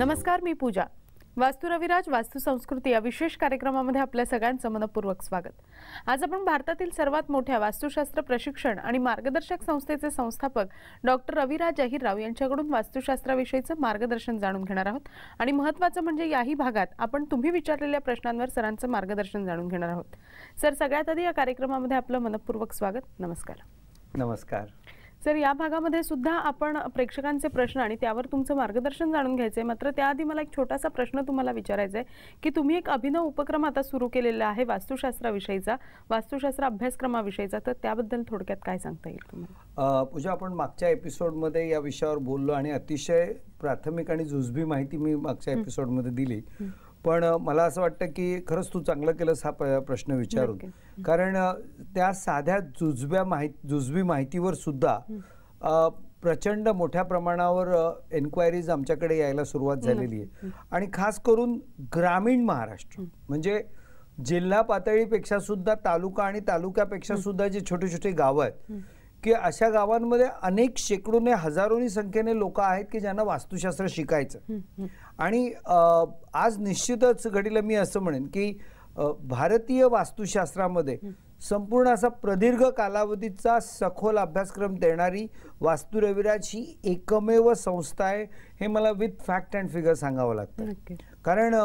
नमस्कार, मी पूजा. वास्तू रविराज वास्तू संस्कृती या विशेष कार्यक्रमामध्ये आपल्या सगळ्यांचं मनपूर्वक स्वागत. आज आपण भारतातील सर्वात मोठ्या वास्तुशास्त्र प्रशिक्षण आणि मार्गदर्शक संस्थेचे संस्थापक डॉक्टर रविराज अहिरराव यांच्याकडून वास्तुशास्त्राविषयीचं मार्गदर्शन जाणून घेणार आहोत. आणि महत्त्वाचं म्हणजे याही भागात आपण तुम्ही विचारलेल्या प्रश्नांवर सरांचं मार्गदर्शन जाणून घेणार आहोत. सर, सगळ्यात आधी या कार्यक्रमामध्ये आपलं मनपूर्वक स्वागत. नमस्कार. नमस्कार सर, या भागामध्ये सुद्धा आपण प्रेक्षकांचे प्रश्न आणि त्यावर तुमचं मार्गदर्शन जाणून घ्यायचंय. मात्र त्याआधी मला एक छोटासा प्रश्न तुम्हाला विचारायचा आहे की तुम्ही एक अभिनव उपक्रम आता सुरू केलेला आहे वास्तुशास्त्राविषयीचा, वास्तुशास्त्र अभ्यासक्रमाविषयीचा, तर त्याबद्दल थोडक्यात काय सांगता येईल तुम्हाला? पूजा, आपण मागच्या एपिसोडमध्ये या विषयावर बोललो आणि अतिशय प्राथमिक आणि जुजबी माहिती मी मागच्या एपिसोडमध्ये दिली. पण मला असं वाटतं की खरंच तू चांगलं केलंस हा प्रश्न विचारून. कारण त्या साध्या जुजबी माहितीवर सुद्धा प्रचंड मोठ्या प्रमाणावर एन्क्वायरीज आमच्याकडे यायला सुरुवात झालेली आहे. आणि खास करून ग्रामीण महाराष्ट्र म्हणजे जिल्हा पातळीपेक्षा सुद्धा तालुका आणि तालुक्यापेक्षा सुद्धा जे छोटे छोटे गावं आहेत की अशा गावांमध्ये अनेक शेकडोने हजारोनी संख्येने लोक आहेत की ज्यांना वास्तुशास्त्र शिकायचं. आणि आज निश्चितच घडीला मी असं म्हणेन की भारतीय वास्तुशास्त्रामध्ये संपूर्ण असा प्रदीर्घ कालावधीचा सखोल अभ्यासक्रम देणारी वास्तू रविराज ही एकमेव संस्था आहे, हे मला विथ फॅक्ट अँड फिगर सांगावं लागतं. कारण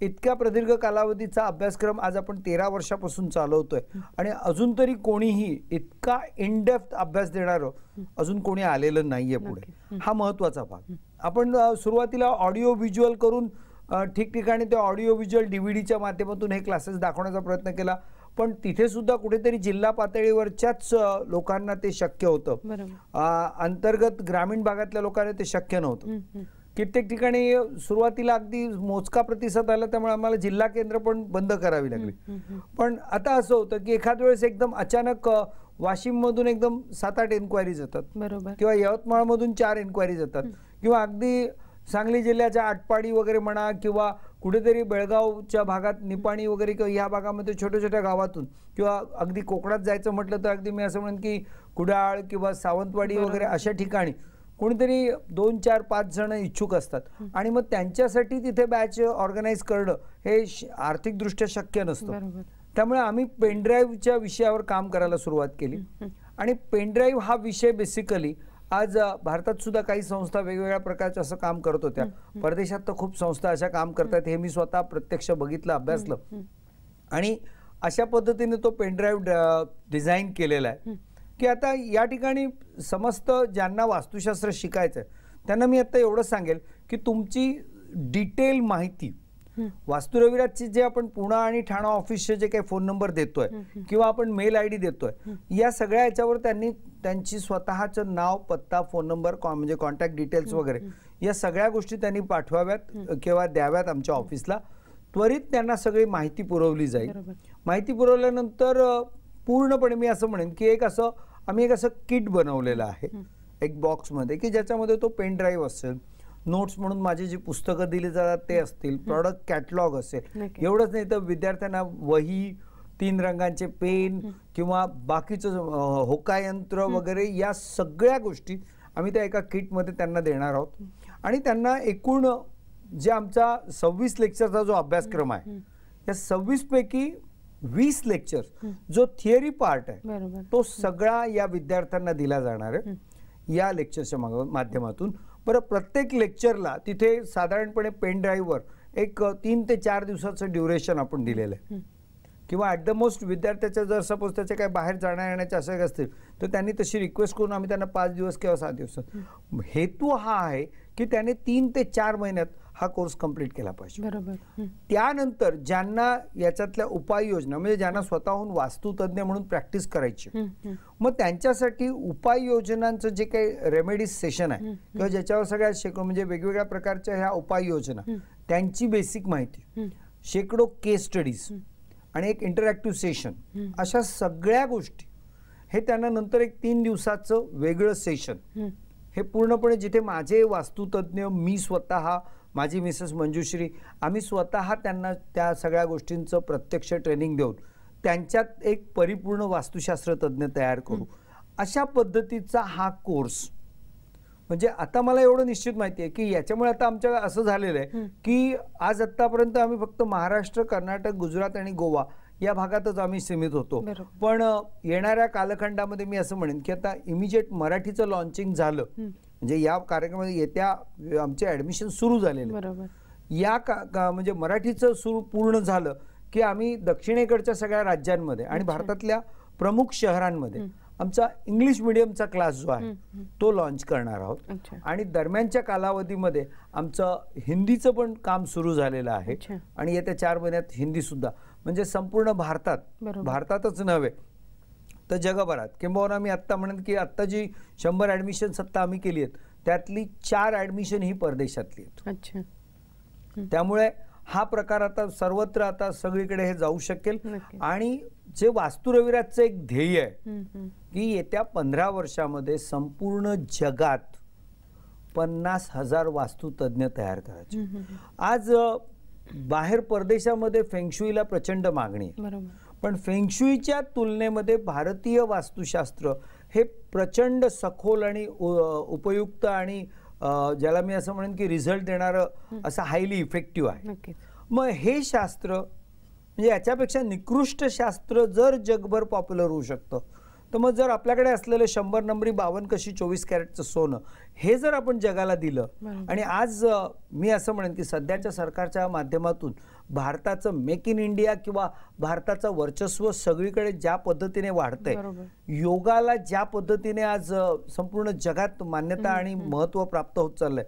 इतक्या प्रदीर्घ कालावधीचा अभ्यासक्रम आज आपण 13 वर्षापासून चालवतोय आणि अजून तरी कोणीही इतका इन डेप्थ अभ्यास देणारं अजून कोणी आलेलं नाहीये पुढे. हा महत्वाचा भाग. आपण सुरुवातीला ऑडिओ व्हिज्युअल करून ठिकठिकाणी ते ऑडिओ व्हिज्युअल DVDच्या माध्यमातून हे क्लासेस दाखवण्याचा प्रयत्न केला, पण तिथे सुद्धा कुठेतरी जिल्हा पातळीवरच्याच लोकांना ते शक्य होतं. अंतर्गत ग्रामीण भागातल्या लोकांना ते शक्य नव्हतं. कित्येक ठिकाणी सुरुवातीला अगदी मोजका प्रतिसाद आला, त्यामुळे आम्हाला जिल्हा केंद्र पण बंद करावी लागली. पण आता असं होतं की एखाद वेळेस एकदम अचानक वाशिम मधून एकदम 7-8 एन्क्वायरीज येतात, किंवा यवतमाळ मधून 4 एन्क्वायरीज येतात, किंवा अगदी सांगली जिल्ह्याच्या आटपाडी वगैरे म्हणा, किंवा कुठेतरी बेळगावच्या भागात निपाणी वगैरे, किंवा या भागामध्ये छोट्या छोट्या गावातून, किंवा अगदी कोकणात जायचं म्हटलं तर अगदी मी असं म्हणेन की कुडाळ किंवा सावंतवाडी वगैरे अशा ठिकाणी कोणीतरी 2, 4, 5 जण इच्छुक असतात. आणि मग त्यांच्यासाठी तिथे बॅच ऑर्गनाईज करणं हे आर्थिकदृष्ट्या शक्य नसतं. त्यामुळे आम्ही पेनड्राईव्हच्या विषयावर काम करायला सुरुवात केली. आणि पेनड्राईव्ह हा विषय बेसिकली आज भारतात सुद्धा काही संस्था वेगवेगळ्या प्रकारचं असं काम करत होत्या. परदेशात तर खूप संस्था अशा काम करतात, हे मी स्वतः प्रत्यक्ष बघितलं, अभ्यासलं. आणि अशा पद्धतीने तो पेनड्राईव्ह डिझाईन केलेला आहे की आता या ठिकाणी समस्त ज्यांना वास्तुशास्त्र शिकायचं त्यांना मी आता एवढं सांगेल की तुमची डिटेल माहिती वास्तू रविराजची जे आपण पुणा आणि ठाणा ऑफिसचे जे काही फोन नंबर देतोय किंवा आपण मेल ID देतोय, या सगळ्या याच्यावर त्यांनी त्यांची स्वतःचं नाव, पत्ता, फोन नंबर, म्हणजे कॉन्टॅक्ट डिटेल्स वगैरे या सगळ्या गोष्टी त्यांनी पाठवाव्यात किंवा द्याव्यात आमच्या ऑफिसला. त्वरित त्यांना सगळी माहिती पुरवली जाईल. माहिती पुरवल्यानंतर पूर्णपणे मी असं म्हणेन की आम्ही एक असं किट बनवलेलं आहे एक बॉक्समध्ये की ज्याच्यामध्ये तो पेन ड्राईव्ह असेल, नोट्स म्हणून माझी जी पुस्तकं दिली जातात ते असतील, प्रॉडक्ट कॅटलॉग असेल. एवढंच नाही तर विद्यार्थ्यांना वही, 3 रंगांचे पेन किंवा बाकीचं होकायंत्र वगैरे या सगळ्या गोष्टी आम्ही त्या एका किटमध्ये त्यांना देणार आहोत. आणि त्यांना एकूण जे आमचा 26 लेक्चरचा जो अभ्यासक्रम आहे, या 26 पैकी 20 लेक्चर जो थिअरी पार्ट आहे तो सगळा या विद्यार्थ्यांना दिला जाणार आहे या लेक्चरच्या माध्यमातून. बरं, प्रत्येक लेक्चरला तिथे साधारणपणे पेन ड्राईव्हवर एक 3 ते 4 दिवसाचं ड्युरेशन आपण दिलेलं आहे. किंवा ॲट द मोस्ट विद्यार्थ्याच्या जर सपोज त्याचे काय बाहेर जाण्या येण्याचे असे असतील तर त्यांनी तशी रिक्वेस्ट करून आम्ही त्यांना 5 दिवस किंवा 7 दिवस. हेतू हा आहे की त्याने 3 ते 4 महिन्यात हा कोर्स कंप्लीट केला पाहिजे. त्यानंतर ज्यांना याच्यातल्या उपाययोजना म्हणजे ज्यांना स्वतःहून वास्तुतज्ञ म्हणून प्रॅक्टिस करायची, मग त्यांच्यासाठी उपाययोजनांचं जे काही रेमेडीज सेशन आहे किंवा ज्याच्यावर सगळ्या शेकडो म्हणजे वेगवेगळ्या प्रकारच्या ह्या उपाययोजना, त्यांची बेसिक माहिती, शेकडो केस स्टडीज आणि एक इंटरॅक्टिव्ह सेशन, अशा सगळ्या गोष्टी हे त्यांना नंतर एक 3 दिवसाचं वेगळं सेशन हे पूर्णपणे जिथे माझे वास्तुतज्ञ, मी स्वतः, माझी मिसेस मंजुश्री, आम्ही स्वतः त्यांना त्या सगळ्या गोष्टींचं प्रत्यक्ष ट्रेनिंग देऊन त्यांच्यात एक परिपूर्ण वास्तुशास्त्र तज्ञ तयार करू. अशा पद्धतीचा हा कोर्स म्हणजे आता मला एवढं निश्चित माहिती आहे की याच्यामुळे आता आमच्या असं झालेलं आहे की आज आतापर्यंत आम्ही फक्त महाराष्ट्र, कर्नाटक, गुजरात आणि गोवा या भागातच आम्ही सीमित होतो. पण येणाऱ्या कालखंडामध्ये मी असं म्हणेन की आता इमिजिएट मराठीचं लॉन्चिंग झालं म्हणजे या कार्यक्रमामध्ये येत्या आमचे ऍडमिशन सुरू झालेले, या म्हणजे मराठीचं सुरू पूर्ण झालं की आम्ही दक्षिणेकडच्या सगळ्या राज्यांमध्ये आणि भारतातल्या प्रमुख शहरांमध्ये आमचा इंग्लिश मीडियमचा क्लास जो आहे तो लॉन्च करणार आहोत. आणि दरम्यानच्या कालावधीमध्ये आमचं हिंदीचं पण काम सुरू झालेलं आहे आणि येत्या 4 महिन्यात हिंदी सुद्धा, म्हणजे संपूर्ण भारतातच नव्हे तर जगभरात. किंबहुना मी आत्ता म्हणेन की आत्ता जी 100 ऍडमिशन्स आत्ता आम्ही केली आहेत त्यातली 4 ऍडमिशन ही परदेशातली आहेत. त्यामुळे हा प्रकार आता सर्वत्र आता सगळीकडे हे जाऊ शकेल. आणि जे वास्तू रविराजचं एक ध्येय आहे की येत्या 15 वर्षामध्ये संपूर्ण जगात 50,000 वास्तुतज्ञ तयार करायचे. आज बाहेर परदेशामध्ये फेंगशुईला प्रचंड मागणी आहे, पण फेंगशुईच्या तुलनेमध्ये भारतीय वास्तुशास्त्र हे प्रचंड सखोल आणि उपयुक्त आणि ज्याला मी असं म्हणेन की रिझल्ट देणारं असं हायली इफेक्टिव्ह आहे. मग हे शास्त्र म्हणजे याच्यापेक्षा निकृष्ट शास्त्र जर जगभर पॉप्युलर होऊ शकतं तर मग जर आपल्याकडे असलेलं 100 नंबरी 52 कशी 24 कॅरेटचं सोनं हे जर आपण जगाला दिलं आणि आज मी असं म्हणेन की सध्याच्या सरकारच्या माध्यमातून भारताचं मेक इन इंडिया किंवा भारताचं वर्चस्व सगळीकडे ज्या पद्धतीने वाढतंय, योगाला ज्या पद्धतीने आज संपूर्ण जगात मान्यता आणि महत्त्व प्राप्त होत चाललंय,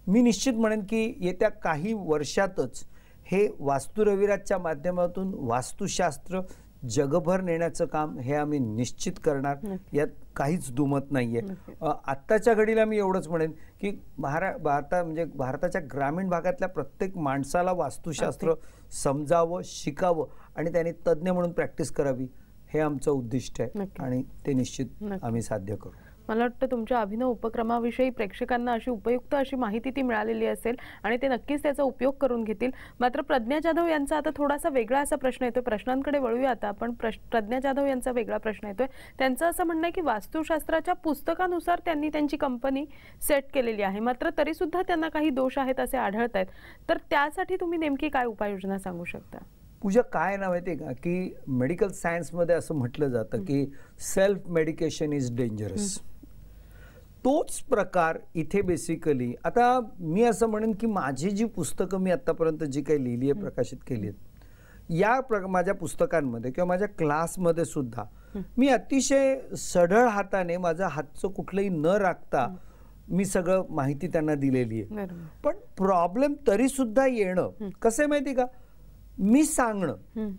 मी निश्चित म्हणेन की येत्या काही वर्षातच हे वास्तू रविराजच्या माध्यमातून वास्तुशास्त्र जगभर नेण्याचं काम हे आम्ही निश्चित करणार, यात काहीच दुमत नाहीये. आत्ताच्या घडीला मी एवढंच म्हणेन की भारताच्या ग्रामीण भागातल्या प्रत्येक माणसाला वास्तुशास्त्र समजावं, शिकावं आणि त्याने तज्ज्ञ म्हणून प्रॅक्टिस करावी हे आमचं उद्दिष्ट आहे आणि ते निश्चित आम्ही साध्य करू. मला वाटतं तुमच्या अभिनव उपक्रमाविषयी प्रेक्षकांना अशी उपयुक्त अशी माहिती ती मिळालेली असेल आणि ते नक्कीच त्याचा उपयोग करून घेतील. मात्र प्रज्ञा जाधव यांचा आता थोडासा वेगळा असा प्रश्न येतोय, प्रश्नांकडे वळूया आता आपण. प्रज्ञा जाधव यांचा वेगळा प्रश्न येतोय. त्यांचं असं म्हणणं आहे की वास्तुशास्त्राच्या पुस्तकानुसार त्यांनी त्यांची कंपनी सेट केलेली आहे, मात्र तरी सुद्धा त्यांना काही दोष आहेत असे आढळत आहेत. तर त्यासाठी तुम्ही नेमकी काय उपाययोजना सांगू शकता? पूजा, काय नाव आहे ते का की मेडिकल सायन्समध्ये असं म्हटलं जातं की सेल्फ मेडिकेशन इज डेंजरस. तोच प्रकार इथे बेसिकली आता मी असं म्हणेन की माझी जी पुस्तकं मी आतापर्यंत जी काही लिहिली आहे, प्रकाशित केली आहेत, या माझ्या पुस्तकांमध्ये किंवा माझ्या क्लासमध्ये सुद्धा मी अतिशय सढळ हाताने माझा हातचं कुठलंही न राखता मी सगळं माहिती त्यांना दिलेली आहे. पण प्रॉब्लेम तरी सुद्धा येणं कसं आहे माहिती का, मी सांगणं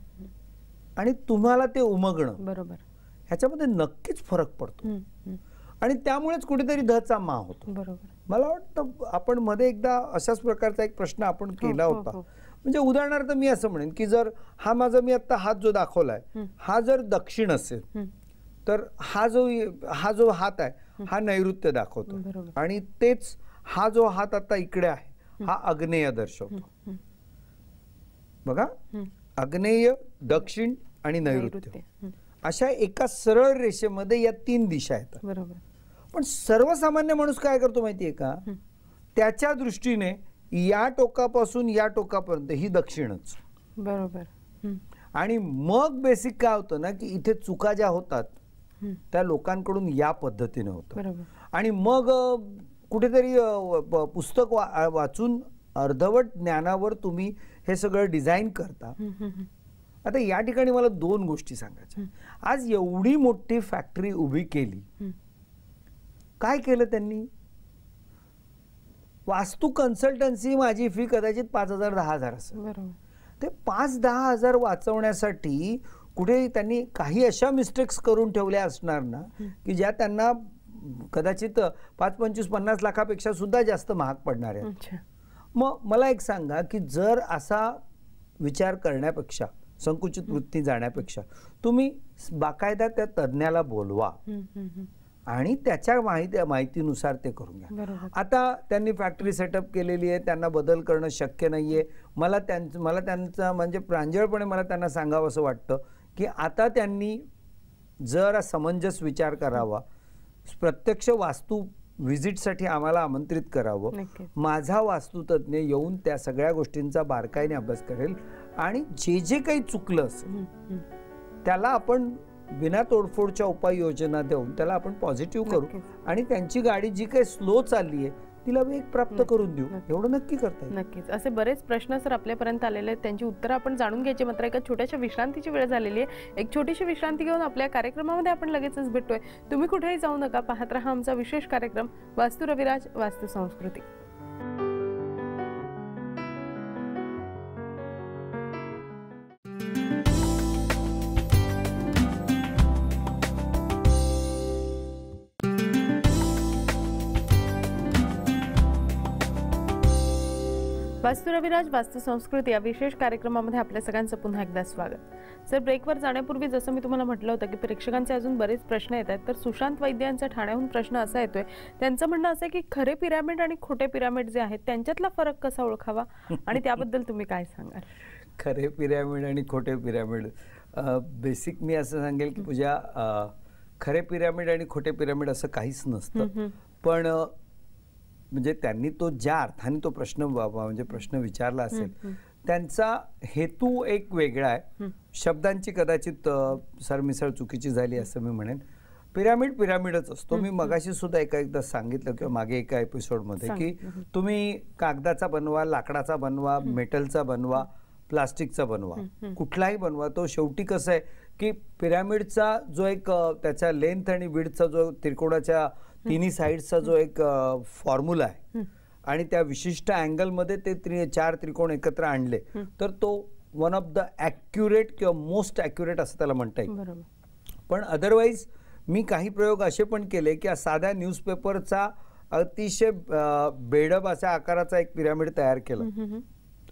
आणि तुम्हाला ते उमगणं, बरोबर, ह्याच्यामध्ये नक्कीच फरक पडतो आणि त्यामुळेच कुठेतरी धचा मा होतो. बरोबर. मला वाटतं आपण मध्ये एकदा अशाच प्रकारचा एक प्रश्न आपण केला होता. म्हणजे उदाहरणार्थ मी असं म्हणेन की जर हा माझा मी आता हात जो दाखवलाय हा जर दक्षिण असेल तर हा जो हात आहे हा नैऋत्य दाखवतो आणि तेच हा जो हात आता इकडे आहे हा आग्नेय दर्शवतो. बघा, आग्नेय, दक्षिण आणि नैऋत्य अशा एका सरळ रेषेमध्ये या 3 दिशा आहेत. बरोबर. पण सर्वसामान्य माणूस काय करतो माहितीये का, त्याच्या दृष्टीने या टोकापासून या टोकापर्यंत ही दक्षिणच. बरोबर. आणि मग बेसिक काय होतं ना की इथे चुका ज्या होतात त्या लोकांकडून या पद्धतीने होतं आणि मग कुठेतरी पुस्तक वाचून अर्धवट ज्ञानावर तुम्ही हे सगळं डिझाईन करता. आता या ठिकाणी मला 2 गोष्टी सांगायच्या. आज एवढी मोठी फॅक्टरी उभी केली, काय केलं त्यांनी? वास्तू कन्सल्टन्सी माझी फी कदाचित 5,000-10,000 असेल. ते 5-10 हजार वाचवण्यासाठी कुठे त्यांनी काही अशा मिस्टेक्स करून ठेवल्या असणार ना की ज्या त्यांना कदाचित 5-25-50 लाखापेक्षा सुद्धा जास्त महाग पडणार आहे. मग मला एक सांगा की जर असा विचार करण्यापेक्षा, संकुचित वृत्ती जाण्यापेक्षा तुम्ही बाकायदा त्या तज्ञाला बोलवा आणि त्याच्या माहितीनुसार ते करून घ्या. आता त्यांनी फॅक्टरी सेटअप केलेली आहे, त्यांना बदल करणं शक्य नाहीये. मला त्यांचा म्हणजे प्रांजळपणे मला त्यांना सांगावं असं वाटतं की आता त्यांनी जरा समंजस विचार करावा. प्रत्यक्ष वास्तू व्हिजिटसाठी आम्हाला आमंत्रित करावं. माझा वास्तुतज्ञ येऊन त्या सगळ्या गोष्टींचा बारकाईने अभ्यास करेल आणि जे जे काही चुकलं असेल त्याला आपण बिना तोडफोडच्या उपाययोजना देऊन त्याला आपण पॉझिटिव्ह करू आणि त्यांची गाडी जी काही स्लो चालली आहे तिला वेग प्राप्त करून देऊ. एवढं नक्की करता येईल. नक्कीच. असे बरेच प्रश्न सर आपल्यापर्यंत आलेले आहेत, त्यांची उत्तरं आपण जाणून घ्यायची. मात्र एका छोट्याशा विश्रांतीची वेळ झालेली आहे. एक छोटीशी विश्रांती घेऊन आपल्या कार्यक्रमामध्ये आपण लगेचच भेटतोय. तुम्ही कुठेही जाऊ नका, पाहत रहा आमचा विशेष कार्यक्रम वास्तू रविराज वास्तू संस्कृती. वास्तू रविराज वास्तू संस्कृती या विशेष कार्यक्रमामध्ये आपल्या सगळ्यांचं पुन्हा एकदा स्वागत. सर, ब्रेकवर जाण्यापूर्वी जसं मी तुम्हाला म्हटलं होतं की प्रेक्षकांचे अजून बरेच प्रश्न येत आहेत, तर सुशांत वैद्यांचा ठाण्याहून प्रश्न असा येतोय, त्यांचं म्हणणं असं आहे की खरे पिरामिड आणि खोटे पिरामिड जे आहेत त्यांच्यातला फरक कसा ओळखावा आणि त्याबद्दल तुम्ही काय सांगाल? खरे पिरामिड आणि खोटे पिरामिड, बेसिक मी असं सांगेल की पूजा, खरे पिरामिड आणि खोटे पिरामिड असं काहीच नसतं. पण म्हणजे त्यांनी तो ज्या अर्थाने तो प्रश्न म्हणजे प्रश्न विचारला असेल त्यांचा हेतू एक वेगळा आहे. शब्दांची कदाचित सरमिसळ चुकीची झाली असं मी म्हणेन. पिरामिड पिरामिडच असतो. मी मगाशी सुद्धा एकदा सांगितलं किंवा मागे एका एपिसोडमध्ये की तुम्ही कागदाचा बनवा, लाकडाचा बनवा, मेटलचा बनवा, प्लास्टिकचा बनवा, कुठलाही बनवा, तो शेवटी कसं आहे की पिरामिडचा जो एक त्याच्या लेंथ आणि विड्थचा जो त्रिकोणाच्या तिन्ही साईडचा जो एक फॉर्म्युला आहे आणि त्या विशिष्ट अँगलमध्ये ते 4 त्रिकोण एकत्र आणले तर तो वन ऑफ द ॲक्युरेट किंवा मोस्ट ॲक्युरेट असं त्याला म्हणता येईल. पण अदरवाईज मी काही प्रयोग असे पण केले की साध्या न्यूजपेपरचा अतिशय बेडब अशा आकाराचा एक पिरामिड तयार केला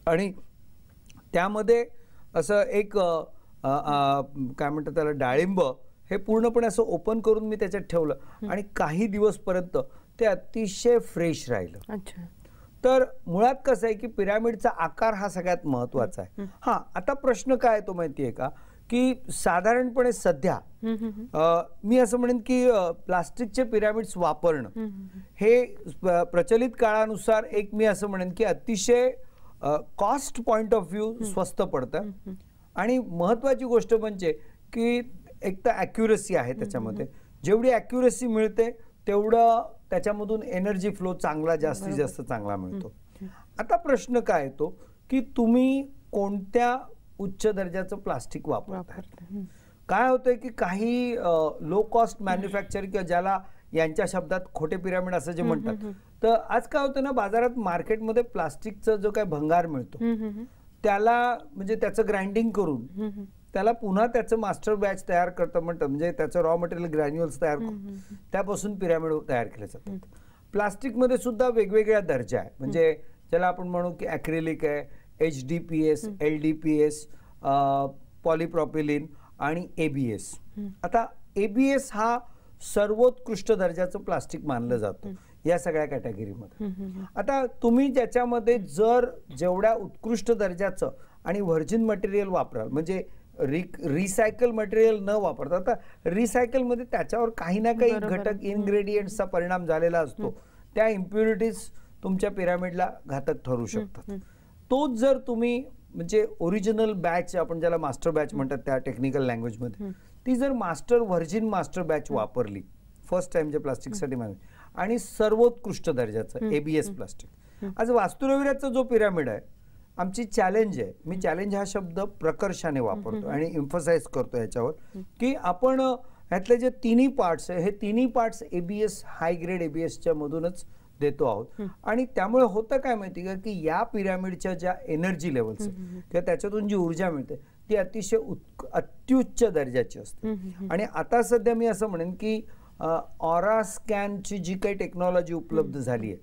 आणि त्यामध्ये असं एक काय म्हणतात त्याला डाळिंब हे पूर्णपणे असं ओपन करून मी त्याच्यात ठेवलं आणि काही दिवस पर्यंत ते अतिशय फ्रेश राहिलं. तर मुळात कसं आहे की पिरामिडचा आकार हा सगळ्यात महत्वाचा आहे. हा, आता प्रश्न काय तो माहितीये का की साधारणपणे सध्या मी असं म्हणेन की प्लास्टिकचे पिरामिड्स वापरणं हे प्रचलित काळानुसार एक मी असं म्हणेन की अतिशय कॉस्ट पॉइंट ऑफ व्ह्यू स्वस्त पडतं आणि महत्वाची गोष्ट म्हणजे की एक तर ॲक्युरसी आहे त्याच्यामध्ये. जेवढी ॲक्युरसी मिळते तेवढं त्याच्यामधून एनर्जी फ्लो चांगला जास्तीत जास्त चांगला मिळतो. आता प्रश्न काय येतो की तुम्ही कोणत्या उच्च दर्जाचं प्लास्टिक वापरता. काय होतंय की काही लो कॉस्ट मॅन्युफॅक्चर किंवा ज्याला यांच्या शब्दात खोटे पिरामिड असं जे म्हणतात, तर आज काय होतं ना, बाजारात मार्केटमध्ये प्लास्टिकचा जो काय भंगार मिळतो त्याला म्हणजे त्याचं ग्राइंडिंग करून त्याला पुन्हा त्याचं मास्टर बॅच तयार करतं म्हणतात, म्हणजे त्याचं रॉ मटेरियल ग्रॅन्युअल्स तयार करून त्यापासून पिरामिड तयार केले जातात. प्लास्टिकमध्ये सुद्धा वेगवेगळ्या दर्जा आहे, म्हणजे ज्याला आपण म्हणू की ॲक्रिलिक आहे, HDPS, LDPS, पॉलिप्रॉपिलिन आणि ABS. आता ABS हा सर्वोत्कृष्ट दर्जाचं प्लास्टिक मानलं जातं या सगळ्या कॅटेगरीमध्ये. आता तुम्ही ज्याच्यामध्ये जर जेवढ्या उत्कृष्ट दर्जाचं आणि व्हर्जिन मटेरियल वापराल, म्हणजे रिसायकल मटेरियल न वापरता, आता रिसायकल मध्ये त्याच्यावर काही ना काही घटक इन्ग्रेडियंट्सचा परिणाम झालेला असतो, त्या इम्प्युरिटीज तुमच्या पिरामिडला घातक ठरू शकतात. तोच जर तुम्ही म्हणजे ओरिजिनल बॅच, आपण ज्याला मास्टर बॅच म्हणतात त्या टेक्निकल लँग्वेजमध्ये, ती जर व्हर्जिन मास्टर बॅच वापरली फर्स्ट टाइम जे प्लास्टिकसाठी आणि सर्वोत्कृष्ट दर्जाचं ABS प्लास्टिक. आज वास्तू रविराजचा जो पिरामिड आहे, आमची चॅलेंज आहे, मी चॅलेंज हा शब्द प्रकर्षाने वापरतो आणि एम्फसाइज करतो याच्यावर की आपण ह्यातले जे तिन्ही पार्ट्स आहे हे तिन्ही पार्ट्स ABS हाय ग्रेड ABSच्या मधूनच देतो आहोत. आणि त्यामुळे होतं काय माहिती का की या पिरामिडच्या ज्या एनर्जी लेवल्स किंवा त्याच्यातून जी ऊर्जा मिळते ती अतिशय अत्युच्च दर्जाची असते. आणि आता सध्या मी असं म्हणेन की ऑरा स्कॅनची जी काही टेक्नॉलॉजी उपलब्ध झाली आहे,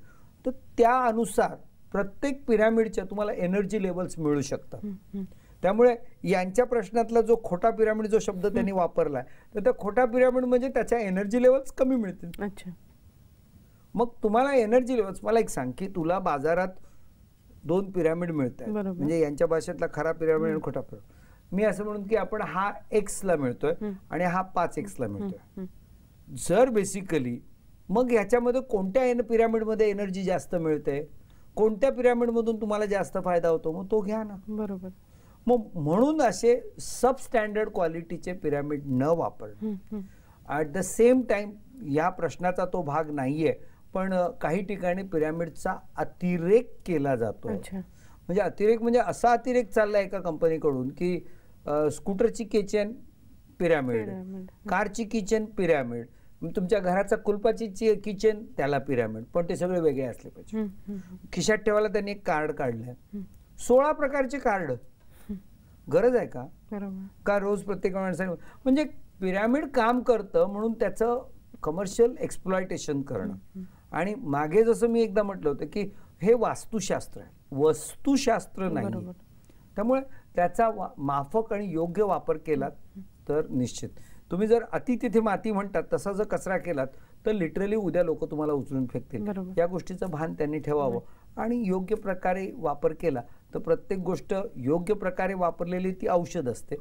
तर त्या अनुसार प्रत्येक पिरामिडच्या तुम्हाला एनर्जी लेवल्स मिळू शकतात. त्यामुळे यांच्या प्रश्नातला जो खोटा पिरामिड जो शब्द त्यांनी वापरलाय, तर त्या खोटा पिरामिड म्हणजे त्याच्या एनर्जी लेवल्स कमी मिळतील. मग तुम्हाला एनर्जी लेवल्स, मला एक सांग की तुला बाजारात 2 पिरामिड मिळतात, म्हणजे यांच्या भाषेतला खरा पिरामिड आणि खोटा पिरामिड. मी असं म्हणून की आपण हा X ला मिळतोय आणि हा 5X ला मिळतोय. जर बेसिकली मग याच्यामध्ये कोणत्या पिरामिडमध्ये एनर्जी जास्त मिळते, कोणत्या पिरामिडमधून तुम्हाला जास्त फायदा होतो, मग तो घ्या ना. बरोबर. मग म्हणून असे सब स्टँडर्ड क्वालिटीचे पिरामिड न वापरणं. ॲट द सेम टाइम या प्रश्नाचा तो भाग नाहीये, पण काही ठिकाणी पिरामिडचा अतिरेक केला जातो. म्हणजे अतिरेक म्हणजे असा अतिरेक चाललाय एका कंपनीकडून की स्कूटरची किचन पिरामिड, कारची किचन पिरामिड, तुमच्या घराचा कुलपाची किचन त्याला पिरामिड, पण ते सगळे वेगळे असले पाहिजे. खिशात ठेवायला त्यांनी एक कार्ड काढलंय, 16 प्रकारचे कार्ड. गरज आहे का रोज प्रत्येक माणसाने? म्हणजे पिरामिड काम करतं म्हणून त्याचं कमर्शियल एक्सप्लॉयटेशन करणं. आणि मागे जसं मी एकदा म्हटलं होतं की हे वास्तुशास्त्र आहे, वस्तुशास्त्र नाही. त्यामुळे त्याचा माफक आणि योग्य वापर केला तर निश्चित. तुम्ही जर अति तिथे माती म्हणतात तसा जर कचरा केलात तर लिटरली उद्या लोक तुम्हाला उचलून फेकतील. या गोष्टीचं भान त्यांनी ठेवावं आणि योग्य प्रकारे वापर केला तर प्रत्येक गोष्ट योग्य प्रकारे वापरलेली ती औषध असते,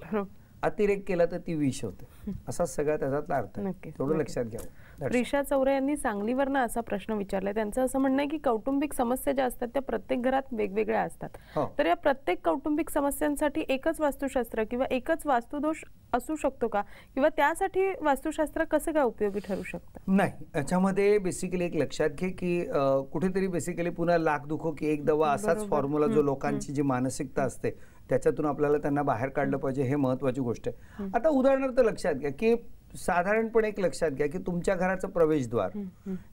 अतिरेक केला तर ती विष होते. असा सगळा त्याचा अर्थ आहे, थोडं लक्षात घ्यावं. प्रिशा चौरे यांनी सांगलीवरनं असा प्रश्न विचारलाय. त्यांचं असं म्हणणं आहे की कौटुंबिक समस्या ज्या असतात त्या प्रत्येक घरात वेगवेगळ्या असतात. तर या प्रत्येक कौटुंबिक समस्यांसाठी एकच वास्तुशास्त्र किंवा एकच वास्तुदोष असू शकतो का, किंवा त्यासाठी वास्तुशास्त्र कसं काय उपयोगी ठरू शकतं? नाही, याच्यामध्ये बेसिकली एक लक्षात घे की कुठेतरी बेसिकली पुन्हा लाख दुखो की एक दवा असाच फॉर्म्युला जो लोकांची जी मानसिकता असते त्याच्यातून आपल्याला त्यांना बाहेर काढलं पाहिजे, हे महत्वाची गोष्ट आहे. आता उदाहरणार्थ लक्षात घ्या की साधारणपणे एक लक्षात घ्या की तुमच्या घराचं प्रवेशद्वार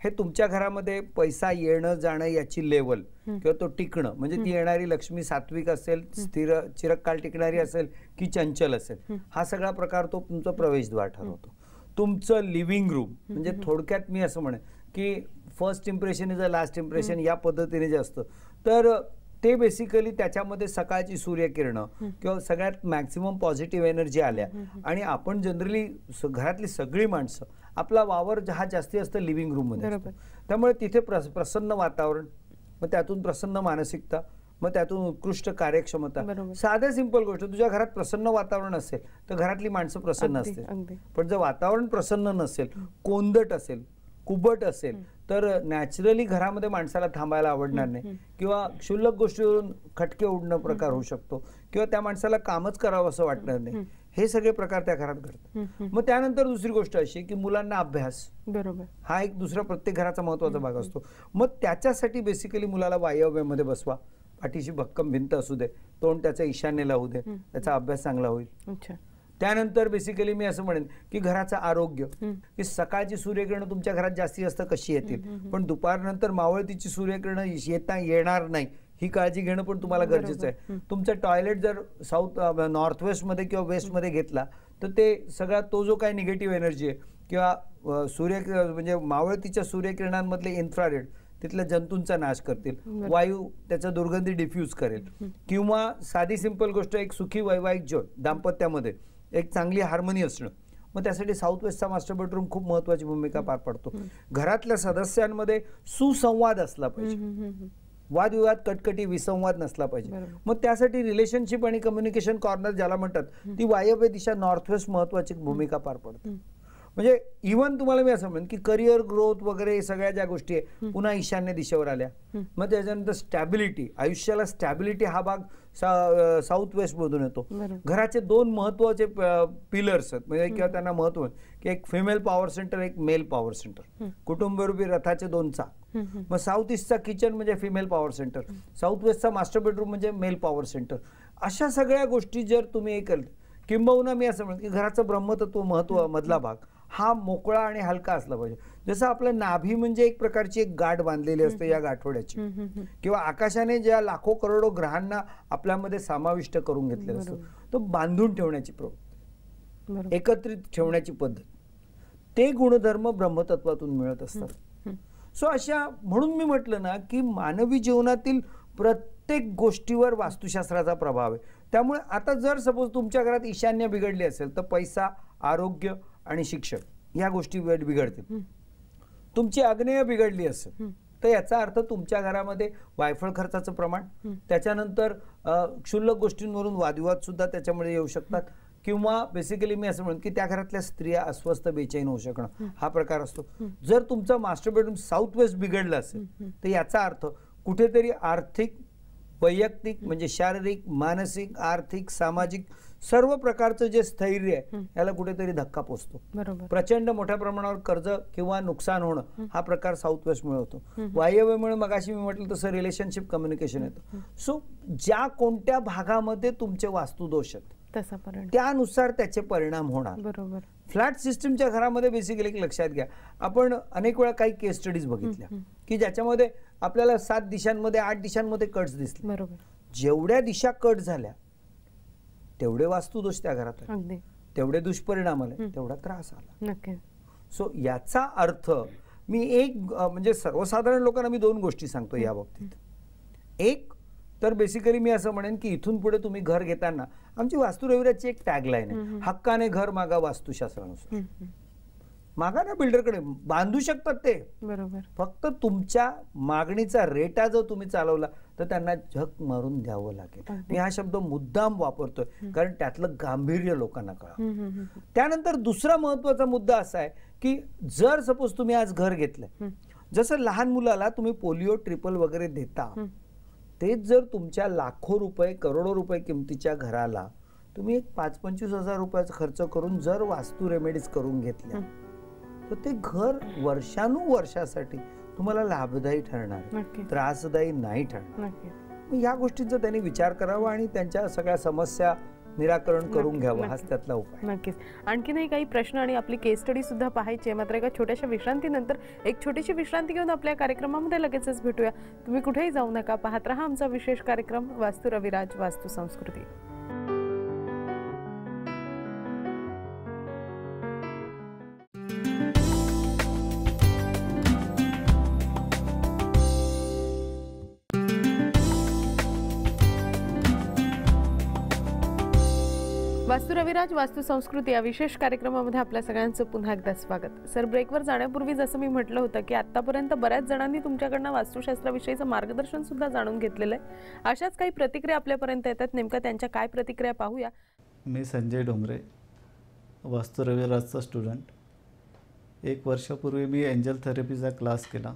हे तुमच्या घरामध्ये पैसा येणं जाणं याची लेवल किंवा तो टिकणं, म्हणजे ती येणारी लक्ष्मी सात्विक असेल, स्थिर चिरकाल टिकणारी असेल की चंचल असेल, हा सगळा प्रकार तो तुमचा प्रवेशद्वार ठरवतो. तुमचं लिव्हिंग रूम म्हणजे थोडक्यात मी असं म्हणेन की first impression is a last impression या पद्धतीने जे असतं, तर ते बेसिकली त्याच्यामध्ये सकाळची सूर्यकिरणं किंवा सगळ्यात मॅक्सिमम पॉझिटिव्ह एनर्जी आल्या. आणि आपण जनरली घरातली सगळी माणसं आपला वावर हा जास्ती असतं लिव्हिंग रूम मध्ये, त्यामुळे तिथे प्रसन्न वातावरण, मग त्यातून प्रसन्न मानसिकता, मग त्यातून उत्कृष्ट कार्यक्षमता. साध्या सिंपल गोष्ट, तुझ्या घरात प्रसन्न वातावरण असेल तर घरातली माणसं प्रसन्न असतील. पण जर वातावरण प्रसन्न नसेल, कोंदट असेल, कुबट असेल, तर नॅचरली घरामध्ये माणसाला थांबायला आवडणार नाही किंवा क्षुल्लक गोष्टीवरून खटके उडणं प्रकार होऊ शकतो किंवा त्या माणसाला कामच करावं असं वाटणार नाही. हे सगळे प्रकार त्या घरात घडतात. मग त्यानंतर दुसरी गोष्ट अशी की मुलांना अभ्यास, बरोबर, हा एक दुसरा प्रत्येक घराचा महत्वाचा भाग असतो. मग त्याच्यासाठी बेसिकली मुलाला वायव्यमध्ये बसवा, पाठीशी भक्कम भिंत असू दे, तोंड त्याच्या ईशान्येला होऊ दे, त्याचा अभ्यास चांगला होईल. त्यानंतर बेसिकली मी असं म्हणेन की घराचं आरोग्य, की सकाळची सूर्यकिरण तुमच्या घरात जास्ती जास्त कशी येतील, पण दुपारनंतर मावळतीची सूर्यकिरण येणार नाही ही काळजी घेणं पण तुम्हाला गरजेचं आहे. तुमचं टॉयलेट जर नॉर्थ वेस्ट मध्ये किंवा वेस्ट मध्ये घेतला तर ते सगळा तो जो काही निगेटिव्ह एनर्जी आहे किंवा म्हणजे मावळतीच्या सूर्यकिरणांमधले इन्फ्रारेड तिथल्या जंतूंचा नाश करतील, वायू त्याचा दुर्गंधी डिफ्यूज करेल. किंवा साधी सिंपल गोष्ट, एक सुखी वैवाहिक जीवन दाम्पत्यामध्ये एक चांगली हार्मनी असणं, मग त्यासाठी साऊथ वेस्टचा मास्टर बेडरूम खूप महत्वाची भूमिका पार पडतो. घरातल्या सदस्यांमध्ये सुसंवाद असला पाहिजे, वादविवाद, कटकटी, विसंवाद नसला पाहिजे. मग त्यासाठी रिलेशनशिप आणि कम्युनिकेशन कॉर्नर ज्याला म्हणतात ती वायव्य दिशा नॉर्थ वेस्ट महत्वाची भूमिका पार पडते. म्हणजे इव्हन तुम्हाला मी असं म्हणेन की करिअर ग्रोथ वगैरे सगळ्या ज्या गोष्टी आहे पुन्हा ईशान्य दिशेवर आल्या. मग त्याच्यानंतर स्टॅबिलिटी, आयुष्याला स्टॅबिलिटी हा भाग साऊथ वेस्ट मधून येतो. घराचे दोन महत्वाचे पिलर्स आहेत, म्हणजे किंवा त्यांना महत्व की एक फिमेल पॉवर सेंटर, एक मेल पॉवर सेंटर, कुटुंबरूपी रथाचे दोन चाक. मग साऊथ ईस्टचा किचन म्हणजे फिमेल पॉवर सेंटर, साऊथ वेस्टचा मास्टर बेडरूम म्हणजे मेल पॉवर सेंटर. अशा सगळ्या गोष्टी जर तुम्ही हे केलं, किंबहुना मी असं म्हणतो की घराचं ब्रह्मतत्व महत्व मधला भाग हा मोकळा आणि हलका असला पाहिजे. जसं आपलं नाभी म्हणजे एक प्रकारची एक गाठ बांधलेली असते या गाठोड्याची, किंवा आकाशाने ज्या लाखो करोडो ग्रहांना आपल्यामध्ये समाविष्ट करून घेतलेलं असतं, तो बांधून ठेवण्याची प्रवृत्ती, एकत्रित ठेवण्याची पद्धत, ते गुणधर्म ब्रह्मतत्वातून मिळत असतात. सो अशा म्हणून मी म्हटलं ना की मानवी जीवनातील प्रत्येक गोष्टीवर वास्तुशास्त्राचा प्रभाव आहे. त्यामुळे आता जर सपोज तुमच्या घरात ईशान्य बिघडली असेल तर पैसा, आरोग्य आणि शिक्षण या गोष्टी बिघडतील. तुमची आग्नेय बिघडली असेल तर याचा अर्थ तुमच्या घरामध्ये वायफळ खर्चाचं प्रमाण, त्याच्यानंतर क्षुल्लक गोष्टींवरून वादविवाद सुद्धा त्याच्यामुळे येऊ शकतात. किंवा बेसिकली मी असं म्हणेन की त्या घरातल्या स्त्रिया अस्वस्थ बेचैन होऊ शकणं हा प्रकार असतो. जर तुमचं मास्टर बेडरूम साऊथ वेस्ट बिघडलं असेल तर याचा अर्थ कुठेतरी आर्थिक, वैयक्तिक म्हणजे शारीरिक, मानसिक, आर्थिक, सामाजिक सर्व प्रकारचं जे स्थैर्य आहे याला कुठेतरी धक्का पोचतो. प्रचंड मोठ्या प्रमाणावर कर्ज किंवा नुकसान होणं हा प्रकार साऊथ वेस्टमुळे होतो. वायव्यमुळे मगाशी मी म्हटलं तसं रिलेशनशिप कम्युनिकेशन येतं. सो ज्या कोणत्या भागामध्ये तुमचे वास्तुदोष आहेत त्यानुसार त्याचे परिणाम होणार. बरोबर. फ्लॅट सिस्टमच्या घरामध्ये बेसिकली एक लक्षात घ्या, आपण अनेक वेळा काही केस स्टडीज बघितल्या की ज्याच्यामध्ये आपल्याला 7 दिशांमध्ये 8 दिशांमध्ये कट्स दिसले. बरोबर. जेवढ्या दिशा कट झाल्या तेवढे वास्तुदोष त्या घरात आले, तेवढे दुष्परिणाम आले, तेवढा त्रास आला. सो याचा अर्थ मी एक म्हणजे सर्वसाधारण लोकांना मी 2 गोष्टी सांगतो या बाबतीत. एक तर बेसिकली मी असं म्हणेन की इथून पुढे तुम्ही घर घेताना आमची वास्तू रविराजची एक टॅगलाईन आहे, हक्काने घर मागा वास्तुशास्त्रानुसार. मागा ना, बिल्डरकडे बांधू शकतात ते. बरोबर. फक्त तुमच्या मागणीचा रेटा जर तुम्ही चालवला तर त्यांना झक मारून द्यावं लागेल. मी हा शब्द मुद्दाम वापरतोय कारण त्यातलं गांभीर्य लोकांना कळावं. त्यानंतर दुसरा महत्वाचा मुद्दा असा आहे की जर सपोज तुम्ही आज घर घेतलंय, जसं लहान मुलाला तुम्ही पोलिओ ट्रिपल वगैरे देता, तेच जर तुमच्या लाखो रुपये, करोडो रुपये किमतीच्या घराला तुम्ही एक 5-25 हजार रुपयाचा खर्च करून जर वास्तू रेमेडीज करून घेतल्या तर ते घर वर्षानुवर्षासाठी तुम्हाला लाभदायी ठरणार, त्रासदायी नाही ठरणार. या गोष्टींचा त्यांनी विचार करावा आणि त्यांच्या सगळ्या समस्या निराकरण करून घ्यावं, हाच त्यातला उपाय. नक्कीच. आणखीनही काही प्रश्न आणि आपली केस स्टडी सुद्धा पाहायची आहे, मात्र एका छोट्याशा विश्रांतीनंतर एक छोटीशी विश्रांती घेऊन आपल्या कार्यक्रमामध्ये लगेचच भेटूया. तुम्ही कुठेही जाऊ नका, पाहत रहा आमचा विशेष कार्यक्रम वास्तू रविराज वास्तू संस्कृती. वास्तू रविराज वास्तू संस्कृती या विशेष कार्यक्रमामध्ये आपल्या सगळ्यांचं पुन्हा एकदा स्वागत. सर, ब्रेकवर जाण्यापूर्वी जसं मी म्हटलं होतं की आतापर्यंत बऱ्याच जणांनी तुमच्याकडनं वास्तुशास्त्राविषयीचं मार्गदर्शन सुद्धा जाणून घेतलेलं आहे. अशाच काही प्रतिक्रिया आपल्यापर्यंत येतात, नेमका त्यांच्या काय प्रतिक्रिया पाहूया. मी संजय डोंगरे, वास्तू रविराजचा स्टुडंट. 1 वर्षापूर्वी मी एंजल थेरपीचा क्लास केला.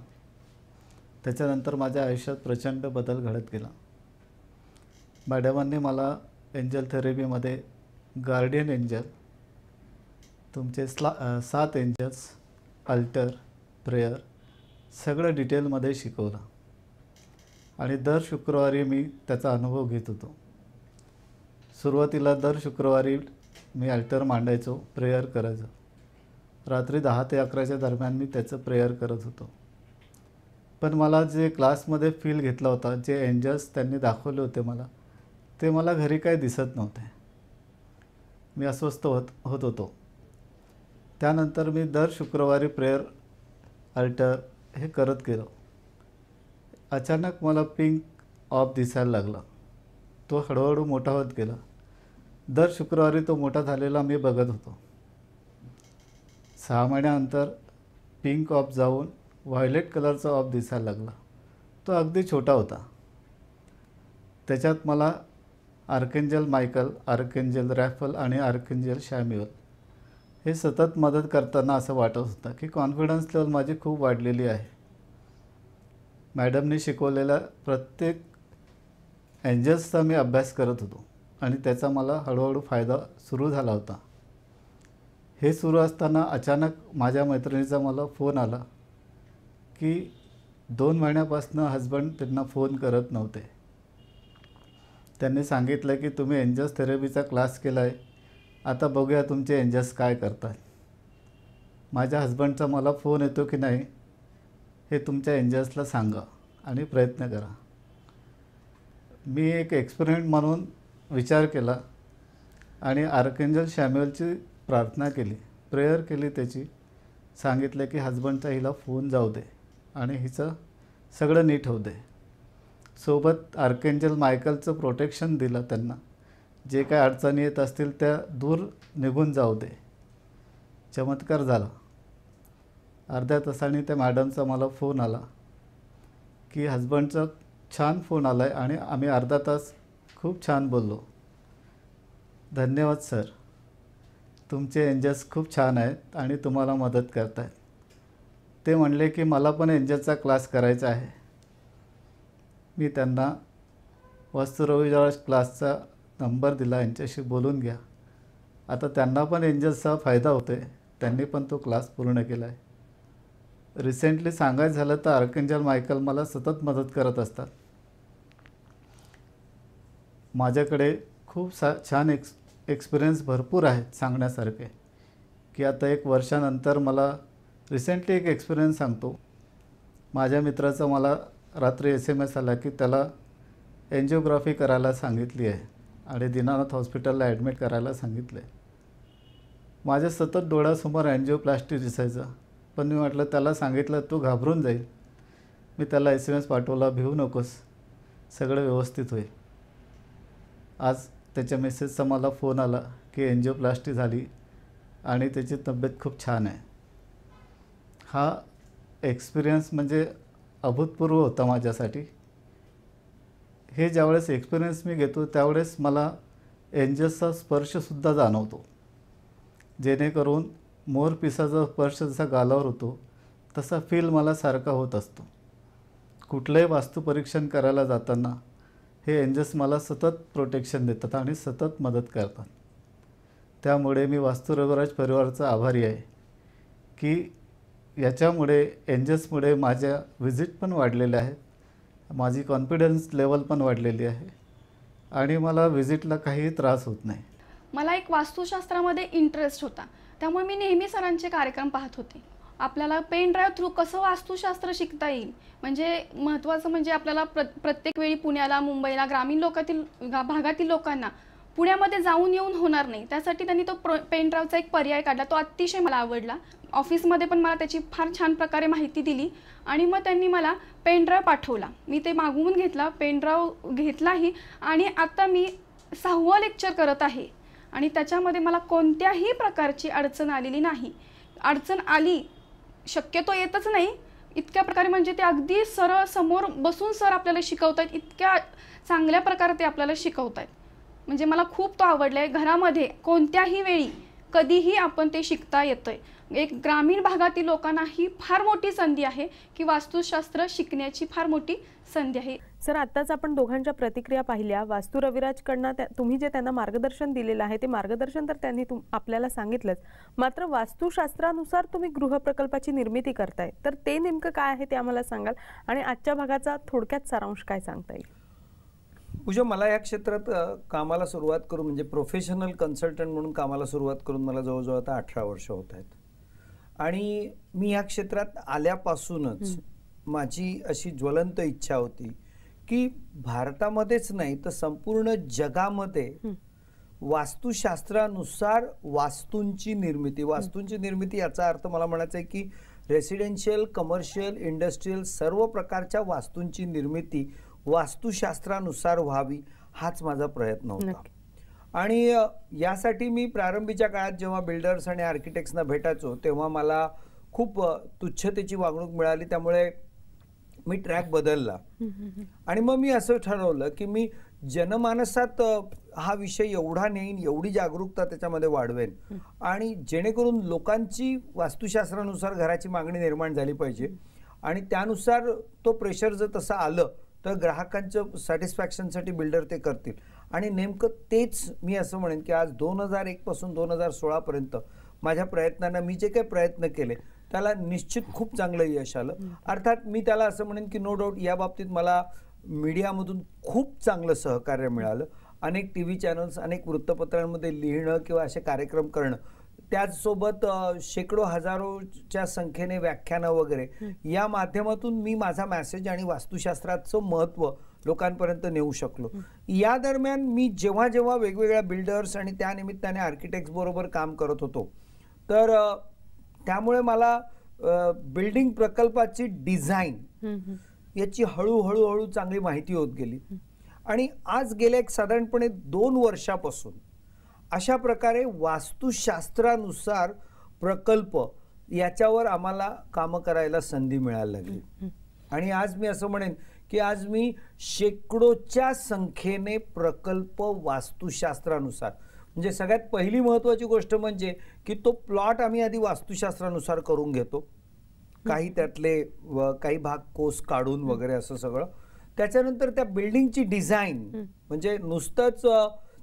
त्याच्यानंतर माझ्या आयुष्यात प्रचंड बदल घडत गेला. मॅडमांनी मला एंजल थेरपीमध्ये गार्डियन एंजल, तुमचे 7 एंजल्स, अल्टर, प्रेयर सगळं डिटेलमध्ये शिकवलं आणि दर शुक्रवारी मी त्याचा अनुभव घेत होतो. सुरुवातीला दर शुक्रवारी मी अल्टर मांडायचो, प्रेयर करायचो. रात्री 10 ते 11च्या दरम्यान मी त्याचं प्रेयर करत होतो. पण मला जे क्लासमध्ये फील घेतला होता, जे एंजल्स त्यांनी दाखवले होते मला, ते मला घरी काही दिसत नव्हते. मी अस्वस्थ होत होतो. त्यानंतर मी दर शुक्रवारी प्रेयर, अल्टर हे करत गेलो. अचानक मला पिंक ऑफ दिसायला लागला. तो हळूहळू मोठा होत गेला. दर शुक्रवारी तो मोठा झालेला मी बघत होतो. 6 महिन्यानंतर पिंक ऑफ जाऊन व्हायलेट कलरचा ऑफ दिसायला लागला. तो अगदी छोटा होता. त्याच्यात मला आर्केंजल मायकल, आर्केंजल रॅफल आणि आर्केंजल शॅम्युअल हे सतत मदत करताना असं वाटत होतं की कॉन्फिडन्स लेवल माझी खूप वाढलेली आहे. मॅडमने शिकवलेल्या प्रत्येक एंजल्सचा मी अभ्यास करत होतो आणि त्याचा मला हळूहळू फायदा सुरू झाला होता. हे सुरू असताना अचानक माझ्या मैत्रिणीचा मला फोन आला की 2 महिन्यापासून हजबंड त्यांना फोन करत नव्हते. त्यांनी सांगितलं की तुम्ही एंजल्स थेरपीचा क्लास केला आहे, आता बघूया तुमचे एंजल्स काय करतात. माझ्या हजबंडचा मला फोन येतो की नाही हे तुमच्या एंजल्सला सांगा आणि प्रयत्न करा. मी एक एक्सपेरिमेंट म्हणून विचार केला आणि आर्केंजल शॅम्युअलची प्रार्थना केली, प्रेयर केली. त्याची सांगितलं की हजबंडचा हिला फोन जाऊ दे आणि हिचं सगळं नीट होऊ दे. सोबत आर्केंजल मायकलचं प्रोटेक्शन दिलं त्यांना, जे काय अडचणी येत असतील त्या दूर निघून जाऊ दे. चमत्कार झाला. अर्ध्या तासाने त्या मॅडमचा मला फोन आला की हजबंडचा छान फोन आला आहे आणि आम्ही अर्धा तास खूप छान बोललो. धन्यवाद सर. तुमचे एंजल्स खूप छान आहेत आणि तुम्हाला मदत करत आहेत. ते म्हणले की मला पण एंजलचा क्लास करायचा आहे. मी त्यांना वास्तू रविराज क्लासचा नंबर दिला, यांच्याशी बोलून घ्या. आता त्यांना पण एंजल्सचा फायदा होतो आहे, त्यांनी पण तो क्लास पूर्ण केला आहे. रिसेंटली सांगायचं झालं तर आर्कएंजल मायकल मला सतत मदत करत असतात. माझ्याकडे खूप छान एक्सपिरियन्स भरपूर आहेत सांगण्यासारखे, की आता 1 वर्षानंतर मला रिसेंटली एक एक्सपिरियन्स सांगतो. माझ्या मित्राचा मला रात्री SMS आला की त्याला एन्जिओग्राफी करायला सांगितली आहे आणि दीनानाथ हॉस्पिटलला ॲडमिट करायला सांगितलं आहे. माझ्या सतत डोळ्यासमोर एन्जिओप्लास्टी दिसायचं, पण मी म्हटलं त्याला सांगितलं तू घाबरून जाईल. मी त्याला SMS पाठवला, भिवू नकोस, सगळं व्यवस्थित होईल. आज त्याच्या मिसेसचा मला फोन आला की एन्जिओप्लास्टी झाली आणि त्याची तब्येत खूप छान आहे. हा एक्सपिरियन्स म्हणजे अभूतपूर्व होता माझ्यासाठी. हे ज्यावेळेस एक्सपिरियन्स मी घेतो त्यावेळेस मला एंजल्सचा स्पर्शसुद्धा जाणवतो, जेणेकरून मोरपिसाचा स्पर्श जसा गालावर होतो तसा फील मला सारखा होत असतो. कुठलंही वास्तुपरीक्षण करायला जाताना हे एंजल्स मला सतत प्रोटेक्शन देतात आणि सतत मदत करतात. त्यामुळे मी वास्तू रविराज परिवाराचा आभारी आहे की याच्यामुळे एंजल्समुळे माझ्या व्हिजिट पण वाढलेल्या आहेत, माझी कॉन्फिडन्स लेवल पण वाढलेली आहे आणि मला व्हिजिटला काहीही त्रास होत नाही. मला एक वास्तुशास्त्रामध्ये इंटरेस्ट होता, त्यामुळे मी नेहमी सरांचे कार्यक्रम पाहत होते. आपल्याला पेन ड्राईव्ह थ्रू कसं वास्तुशास्त्र शिकता येईल, म्हणजे महत्त्वाचं म्हणजे आपल्याला प्रत्येक वेळी पुण्याला, मुंबईला, ग्रामीण भागातील लोकांना पुण्यामध्ये जाऊन येऊन होणार नाही. त्यासाठी त्यांनी तो पेन ड्राईव्हचा एक पर्याय काढला, तो अतिशय मला आवडला. ऑफिसमध्ये पण मला त्याची फार छान प्रकारे माहिती दिली आणि मग त्यांनी मला पेन ड्राईव्ह पाठवला. मी ते मागवून घेतला, पेन ड्राईव्ह घेतलाही आणि आता मी 6वं लेक्चर करत आहे आणि त्याच्यामध्ये मला कोणत्याही प्रकारची अडचण आलेली नाही. अडचण आली शक्यतो येतच नाही इतक्या प्रकारे, म्हणजे ते अगदी सरळ समोर बसून सर आपल्याला शिकवत आहेत, इतक्या चांगल्या प्रकारे ते आपल्याला शिकवत आहेत. म्हणजे मला खूप तो आवडला आहे. घरामध्ये कोणत्याही वेळी कधीही आपण ते शिकता येतंय. एक ग्रामीण भागातील लोकांना ही फार मोठी संधी आहे की वास्तुशास्त्र शिकण्याची फार मोठी संधी आहे. सर, आत्ताच आपण दोघांच्या प्रतिक्रिया पाहिल्या. वास्तू रविराजकडनं तुम्ही जे त्यांना मार्गदर्शन दिलेलं आहे ते मार्गदर्शन तर त्यांनी आपल्याला सांगितलंच, मात्र वास्तुशास्त्रानुसार तुम्ही गृहप्रकल्पाची निर्मिती करताय, तर ते नेमकं काय आहे ते आम्हाला सांगाल आणि आजच्या भागाचा थोडक्यात सारांश काय सांगता येईल? पूजा, मला या क्षेत्रात कामाला सुरुवात करून म्हणजे प्रोफेशनल कन्सल्टंट म्हणून कामाला सुरुवात करून मला जवळजवळ आता 18 वर्ष होत आहेत आणि मी या क्षेत्रात आल्यापासूनच माझी अशी ज्वलंत इच्छा होती की भारतामध्येच नाही तर संपूर्ण जगामध्ये वास्तुशास्त्रानुसार वास्तूंची निर्मिती याचा अर्थ मला म्हणायचं आहे की रेसिडेन्शियल, कमर्शियल, इंडस्ट्रियल सर्व प्रकारच्या वास्तूंची निर्मिती वास्तुशास्त्रानुसार व्हावी, हाच माझा प्रयत्न होता. आणि यासाठी मी प्रारंभीच्या काळात जेव्हा बिल्डर्स आणि आर्किटेक्ट्सना भेटायचो तेव्हा मला खूप तुच्छतेची वागणूक मिळाली, त्यामुळे मी ट्रॅक बदलला आणि मग मी असं ठरवलं की मी जनमानसात हा विषय एवढा नेईन, एवढी जागरूकता त्याच्यामध्ये वाढवेन आणि जेणेकरून लोकांची वास्तुशास्त्रानुसार घराची मागणी निर्माण झाली पाहिजे आणि त्यानुसार तो प्रेशर जर तसं आलं तर ग्राहकांच्या सॅटिस्फॅक्शनसाठी बिल्डर ते करतील. आणि नेमकं तेच मी असं म्हणेन की आज 2001 पासून 2016 पर्यंत माझ्या प्रयत्नांना मी जे काही प्रयत्न केले त्याला निश्चित खूप चांगलं यश आलं. अर्थात मी त्याला असं म्हणेन की नो डाऊट या बाबतीत मला मीडियामधून खूप चांगलं सहकार्य मिळालं. अनेक TV चॅनल्स, अनेक वृत्तपत्रांमध्ये लिहिणं किंवा असे कार्यक्रम करणं, त्याचसोबत शेकडो हजारोच्या संख्येने व्याख्यानं वगैरे या माध्यमातून मी माझा मेसेज आणि वास्तुशास्त्राचं महत्त्व लोकांपर्यंत नेऊ शकलो. या दरम्यान मी जेव्हा जेव्हा वेगवेगळ्या बिल्डर्स आणि त्यानिमित्ताने आर्किटेक्ट्स बरोबर काम करत होतो तर त्यामुळे मला बिल्डिंग प्रकल्पाची डिझाईन याची हळूहळू चांगली माहिती होत गेली आणि आज गेल्या एक साधारणपणे 2 वर्षापासून अशा प्रकारे वास्तुशास्त्रानुसार प्रकल्प याच्यावर आम्हाला काम करायला संधी मिळायला लागली. आणि आज मी असं म्हणेन की आज मी शेकडोच्या संख्येने प्रकल्प वास्तुशास्त्रानुसार म्हणजे सगळ्यात पहिली महत्वाची गोष्ट म्हणजे की तो प्लॉट आम्ही आधी वास्तुशास्त्रानुसार करून घेतो, काही त्यातले काही भाग कोस काढून वगैरे असं सगळं. त्याच्यानंतर त्या बिल्डिंगची डिझाईन म्हणजे नुसतंच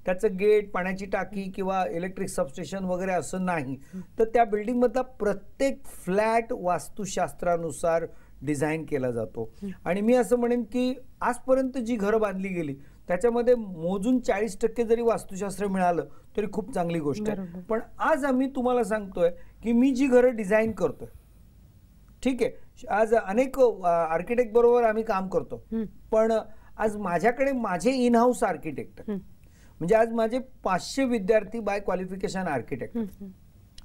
त्याचं गेट, पाण्याची टाकी किंवा इलेक्ट्रिक सबस्टेशन वगैरे असं नाही, तर त्या बिल्डिंग मधला प्रत्येक फ्लॅट वास्तुशास्त्रानुसार डिझाईन केला जातो. आणि मी असं म्हणेन की आजपर्यंत जी घरं बांधली गेली त्याच्यामध्ये मोजून 40% जरी वास्तुशास्त्र मिळालं तरी खूप चांगली गोष्ट आहे. पण आज आम्ही तुम्हाला सांगतोय की मी जी घरं डिझाईन करतोय, ठीक आहे, आज अनेक आर्किटेक्ट बरोबर आम्ही काम करतो, पण आज माझ्याकडे माझे इन हाऊस आर्किटेक्ट, म्हणजे आज माझे 500 विद्यार्थी बाय क्वालिफिकेशन आर्किटेक्ट.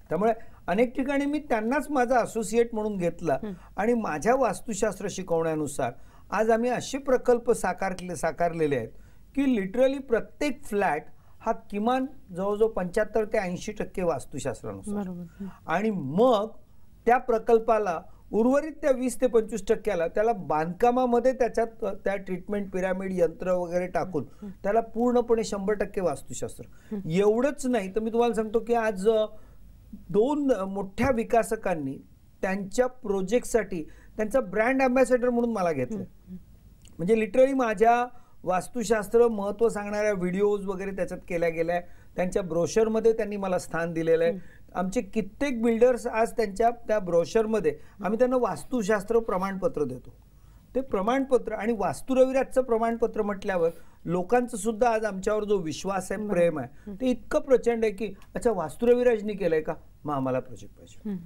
त्यामुळे अनेक ठिकाणी मी त्यांनाच माझा असोसिएट म्हणून घेतला आणि माझ्या वास्तुशास्त्र शिकवण्यानुसार आज आम्ही असे प्रकल्प साकारलेले आहेत की लिटरली प्रत्येक फ्लॅट हा किमान जवळजवळ 75 ते 80% वास्तुशास्त्रानुसार. आणि मग त्या प्रकल्पाला उर्वरित त्या 20 ते 25% त्याला बांधकामामध्ये त्याच्यात त्या ट्रीटमेंट पिरामिड यंत्र वगैरे टाकून त्याला पूर्णपणे 100% वास्तुशास्त्र. एवढंच नाही तर मी तुम्हाला सांगतो की आज 2 मोठ्या विकासकांनी त्यांच्या प्रोजेक्टसाठी त्यांचा ब्रँड अँबॅसेडर म्हणून मला घेतलं. म्हणजे लिटरली माझ्या वास्तुशास्त्र महत्व सांगणाऱ्या व्हिडिओज वगैरे त्याच्यात केल्या गेल्या, त्यांच्या ब्रोशरमध्ये त्यांनी मला स्थान दिलेलं आहे. आमचे कित्येक बिल्डर्स आज त्यांच्या त्या ब्रोशरमध्ये आम्ही त्यांना वास्तुशास्त्र प्रमाणपत्र देतो. ते प्रमाणपत्र आणि वास्तू रविराजचं प्रमाणपत्र म्हटल्यावर लोकांचं सुद्धा आज आमच्यावर जो विश्वास आहे, प्रेम आहे, ते इतकं प्रचंड आहे की अच्छा वास्तू रविराजनी केलंय का, मग आम्हाला प्रोजेक्ट पाहिजे.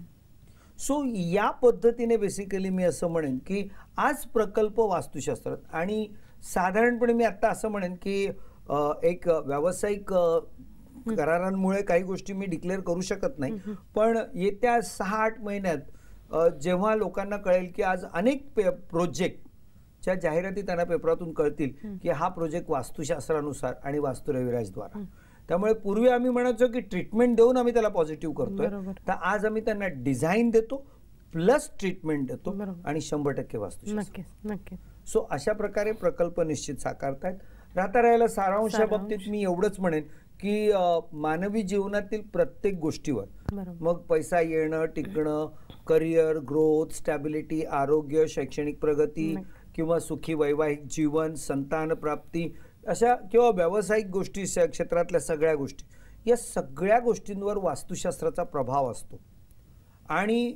सो या पद्धतीने बेसिकली मी असं म्हणेन की आज प्रकल्प वास्तुशास्त्रात, आणि साधारणपणे मी आता असं म्हणेन की एक व्यावसायिक करारांमुळे काही गोष्टी मी डिक्लेअर करू शकत नाही, पण येत्या 6-8 महिन्यात जेव्हा लोकांना कळेल की आज अनेक प्रोजेक्टच्या जाहिराती त्यांना पेपरातून कळतील की हा प्रोजेक्ट वास्तुशास्त्रानुसार आणि वास्तू रविराजद्वारा. त्यामुळे पूर्वी आम्ही म्हणायचो की ट्रीटमेंट देऊन आम्ही त्याला पॉझिटिव्ह करतोय, तर आज आम्ही त्यांना डिझाईन देतो प्लस ट्रीटमेंट देतो आणि 100% वास्तुशास्त्र. सो अशा प्रकारे प्रकल्प निश्चित साकारतायत. राहता राहायला सारांशा बाबतीत मी एवढंच म्हणेन की मानवी जीवनातील प्रत्येक गोष्टीवर, मग पैसा येणं, टिकणं, करिअर, ग्रोथ, स्टॅबिलिटी, आरोग्य, शैक्षणिक प्रगती किंवा सुखी वैवाहिक जीवन, संतान प्राप्ती, अशा किंवा व्यावसायिक गोष्टी क्षेत्रातल्या सगळ्या गोष्टी, या सगळ्या गोष्टींवर वास्तुशास्त्राचा प्रभाव असतो. आणि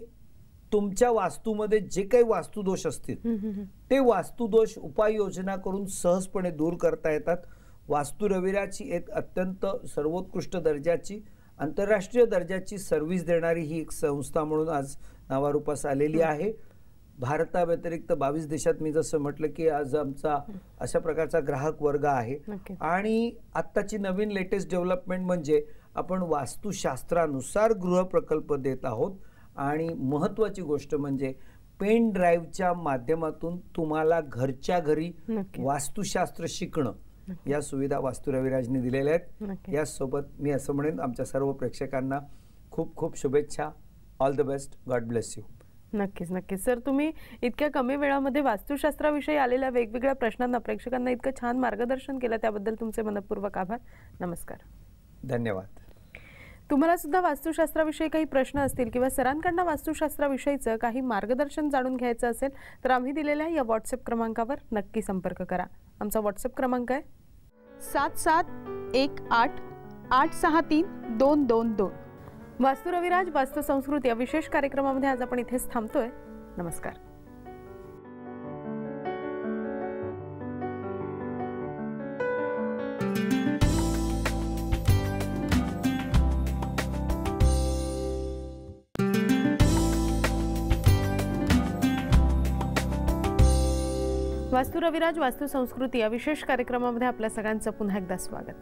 तुमच्या वास्तूमध्ये जे काही वास्तुदोष असतील ते वास्तुदोष उपाययोजना करून सहजपणे दूर करता येतात. वास्तू रविराजची एक अत्यंत सर्वोत्कृष्ट दर्जाची, आंतरराष्ट्रीय दर्जाची सर्व्हिस देणारी ही एक संस्था म्हणून आज नावारूपास आलेली आहे. भारताव्यतिरिक्त 22 देशात मी जसं म्हटलं की आज आमचा अशा प्रकारचा ग्राहक वर्ग आहे. आणि आत्ताची नवीन लेटेस्ट डेव्हलपमेंट म्हणजे आपण वास्तुशास्त्रानुसार गृहप्रकल्प देत आहोत. आणि महत्वाची गोष्ट म्हणजे पेन ड्राईव्हच्या माध्यमातून तुम्हाला घरच्या घरी वास्तुशास्त्र शिकणं, या सुविधा वास्तू रविराजने दिलेल्या आहेत. यासोबत मी असं म्हणेन आमच्या सर्व प्रेक्षकांना खूप खूप शुभेच्छा. All the best. God bless you. नक्कीच नक्कीच सर, तुम्ही इतक्या कमी वेळामध्ये वास्तुशास्त्राविषयी आलेल्या वेगवेगळ्या प्रश्नांना प्रेक्षकांना इतकं छान मार्गदर्शन केलं, त्याबद्दल तुमचे मनपूर्वक आभार. नमस्कार. धन्यवाद. तुम्हाला सुद्धा वास्तुशास्त्राविषयी काही प्रश्न असतील किंवा सरांकडनं वास्तुशास्त्राविषयीचं काही मार्गदर्शन जाणून घ्यायचं असेल तर आम्ही दिलेल्या या व्हॉट्सअप क्रमांकावर नक्की संपर्क करा. आमचा व्हॉट्सअप क्रमांक आहे 7718863222. वास्तू रविराज वास्तू संस्कृती या विशेष कार्यक्रमामध्ये आज आपण इथेच थांबतोय. नमस्कार. वास्तू रविराज वास्तू संस्कृती या विशेष कार्यक्रमामध्ये आपल्या सगळ्यांचं पुन्हा एकदा स्वागत.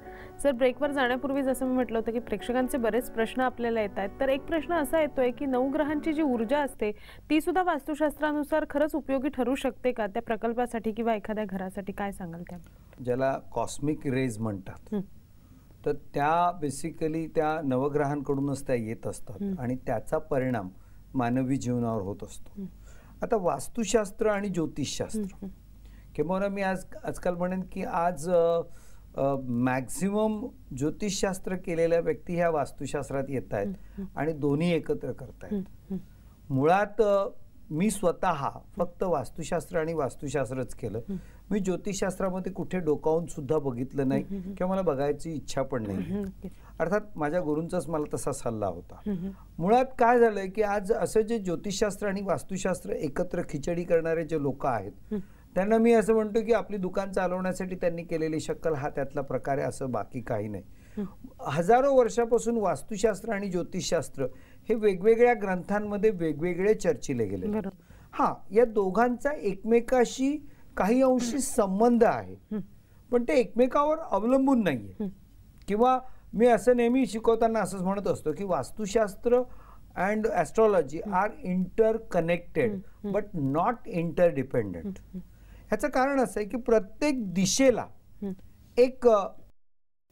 सर, ब्रेकवर जाण्यापूर्वी जसं मी म्हटलं होतं की प्रेक्षकांचे बरेच प्रश्न आपल्याला येत आहेत, तर एक प्रश्न असा येतोय की नवग्रहांची जी ऊर्जा असते ती सुद्धा वास्तुशास्त्रानुसार खरंच उपयोगी ठरू शकते का त्या प्रकल्पासाठी किंवा एखाद्या घरासाठी? काय सांगाल त्या? ज्याला कॉस्मिक रेज म्हणतात, तर त्या बेसिकली त्या नवग्रहांकडूनच त्या येत असतात आणि त्याचा परिणाम मानवी जीवनावर होत असतो. आता वास्तुशास्त्र आणि ज्योतिषशास्त्र किंवा मी आजकाल म्हणेन की आज मॅक्झिमम ज्योतिषशास्त्र केलेल्या व्यक्ती ह्या वास्तुशास्त्रात येत आहेत आणि दोन्ही एकत्र करतायत. मुळात मी स्वतः फक्त वास्तुशास्त्र आणि वास्तुशास्त्रच केलं. मी ज्योतिषशास्त्रामध्ये कुठे डोकावून सुद्धा बघितलं नाही किंवा मला बघायची इच्छा पण नाही. अर्थात माझ्या गुरूंचाच मला तसा सल्ला होता. मुळात काय झालंय की आज असं जे ज्योतिषशास्त्र आणि वास्तुशास्त्र एकत्र खिचडी करणारे जे लोक आहेत त्यांना मी असं म्हणतो की आपली दुकान चालवण्यासाठी त्यांनी केलेली शक्कल हा त्यातला प्रकार आहे, असं बाकी काही नाही. हजारो वर्षापासून वास्तुशास्त्र आणि ज्योतिषशास्त्र हे वेगवेगळ्या ग्रंथांमध्ये वेगवेगळे चर्चिले गेले. हा, या दोघांचा एकमेकाशी काही अंशी संबंध आहे पण ते एकमेकावर अवलंबून नाहीये. किंवा मी असं नेहमी शिकवताना असंच म्हणत असतो की Vastushastra and astrology are interconnected but not interdependent. ह्याचं कारण असं आहे की प्रत्येक दिशेला एक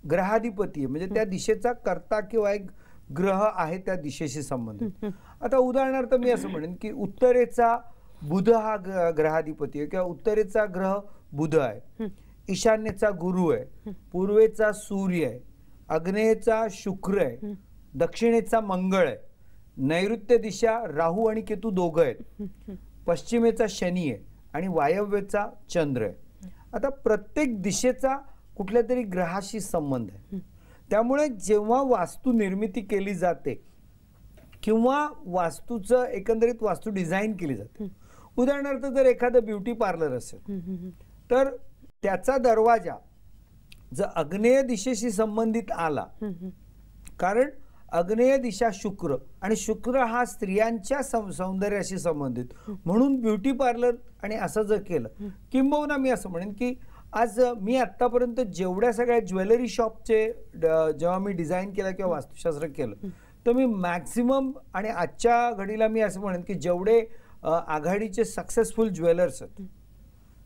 ग्रहाधिपती म्हणजे त्या दिशेचा कर्ता किंवा एक ग्रह आहे त्या दिशेशी संबंधित. आता उदाहरणार्थ मी असं म्हणेन की उत्तरेचा बुध हा ग्रहाधिपती आहे किंवा उत्तरेचा ग्रह बुध आहे, ईशान्येचा गुरु आहे, पूर्वेचा सूर्य आहे, आग्नेयेचा शुक्र आहे, दक्षिणेचा मंगळ आहे, नैऋत्य दिशा राहू आणि केतू दोघं आहेत, पश्चिमेचा शनी आहे आणि वायव्येचा चंद्र आहे. आता प्रत्येक दिशेचा कुठल्या तरी ग्रहाशी संबंध आहे. त्यामुळे जेव्हा वास्तू निर्मिती केली जाते किंवा वास्तूचं एकंदरीत वास्तू डिझाईन केली जाते, उदाहरणार्थ जर एखादं ब्युटी पार्लर असेल तर त्याचा दरवाजा जर आग्नेय दिशेशी संबंधित आला, कारण आग्नेय दिशा शुक्र आणि शुक्र हा स्त्रियांच्या सौंदर्याशी संबंधित, म्हणून ब्युटी पार्लर आणि असं जर केलं, किंबहुना मी असं म्हणेन की आज मी आतापर्यंत जेवढ्या सगळ्या ज्वेलरी शॉपचे जेव्हा मी डिझाईन केलं किंवा वास्तुशास्त्र केलं तर मी मॅक्सिमम आणि आजच्या घडीला मी असं म्हणेन की जेवढे आघाडीचे सक्सेसफुल ज्वेलर्स आहेत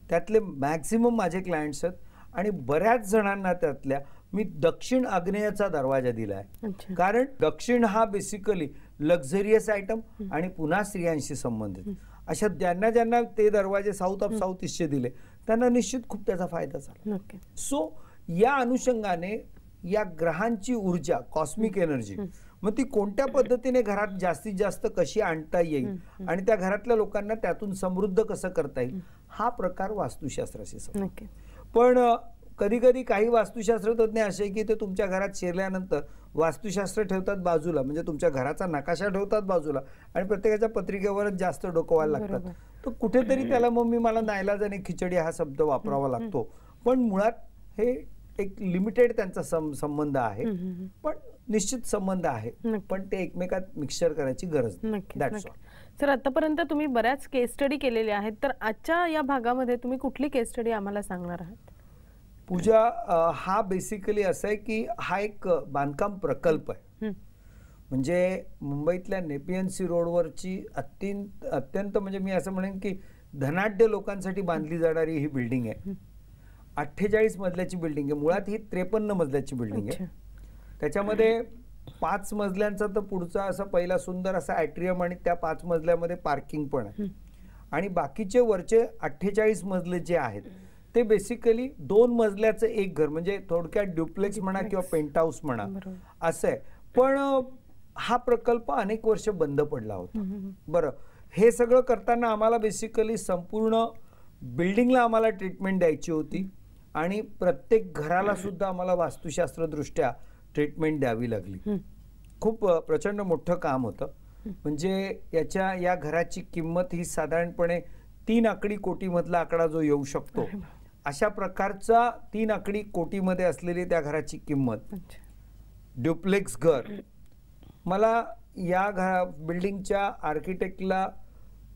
त्यातले मॅक्सिमम माझे क्लायंट्स आहेत आणि बऱ्याच जणांना त्यातल्या मी दक्षिण आग्नेयचा दरवाजा दिलाय. कारण दक्षिण हा बेसिकली लक्झरियस आयटम आणि पुन्हा स्त्रियांशी संबंधित अशा ज्यांना ज्यांना ते दरवाजे साऊथ ऑफ साऊथ ईस्टचे दिले त्यांना निश्चित खूप त्याचा फायदा झाला. सो या अनुषंगाने या ग्रहांची ऊर्जा, कॉस्मिक एनर्जी, मग ती कोणत्या पद्धतीने घरात जास्तीत जास्त कशी आणता येईल आणि त्या घरातल्या लोकांना त्यातून समृद्ध कसं करता येईल, हा प्रकार वास्तुशास्त्राशी संबंधित. पण कधी कधी काही वास्तुशास्त्रज्ञ असे की ते तुमच्या घरात शिरल्यानंतर वास्तुशास्त्र ठेवतात बाजूला, म्हणजे तुमच्या घराचा नकाशा ठेवतात बाजूला आणि प्रत्येकाच्या पत्रिकेवरच जास्त डोकवायला लागतात. तर कुठेतरी त्याला मग मला नाईलाजाने खिचडी हा शब्द वापरावा लागतो. पण मुळात हे एक लिमिटेड त्यांचा संबंध आहे, पण निश्चित संबंध आहे, पण ते एकमेकात मिक्सचर करायची गरज नाही. सर, आतापर्यंत तुम्ही बऱ्याच केस स्टडी केलेल्या आहेत, तर आजच्या या भागामध्ये तुम्ही कुठली केस स्टडी आम्हाला सांगणार आहात? पूजा, हा बेसिकली असं आहे की हा एक बांधकाम प्रकल्प आहे. म्हणजे मुंबईतल्या नेपियन्सी रोडवरची अत्यंत म्हणजे मी असं म्हणेन की धनाढ्य लोकांसाठी बांधली जाणारी ही बिल्डिंग आहे. 48 मजल्याची बिल्डिंग आहे. मुळात ही 53 मजल्याची बिल्डिंग आहे. त्याच्यामध्ये 5 मजल्यांचा तर पुढचा असा पहिला सुंदर असा ॲट्रियम आणि त्या 5 मजल्यामध्ये पार्किंग पण आहे. आणि बाकीचे वरचे 48 मजले जे आहेत ते बेसिकली 2 मजल्याचं एक घर, म्हणजे थोडक्यात ड्युप्लेक्स म्हणा किंवा पेंट हाऊस म्हणा असं आहे. पण हा प्रकल्प अनेक वर्ष बंद पडला होता. बरं, हे सगळं करताना आम्हाला बेसिकली संपूर्ण बिल्डिंगला आम्हाला ट्रीटमेंट द्यायची होती आणि प्रत्येक घराला सुद्धा आम्हाला वास्तुशास्त्रदृष्ट्या ट्रीटमेंट द्यावी लागली. खूप प्रचंड मोठं काम होतं. म्हणजे या घराची किंमत ही साधारणपणे 3 आकडी कोटीमधला आकडा जो येऊ शकतो अशा प्रकारचा 3 आकडी कोटीमध्ये असलेली त्या घराची किंमत, ड्युप्लेक्स घर. मला या बिल्डिंगच्या आर्किटेक्टला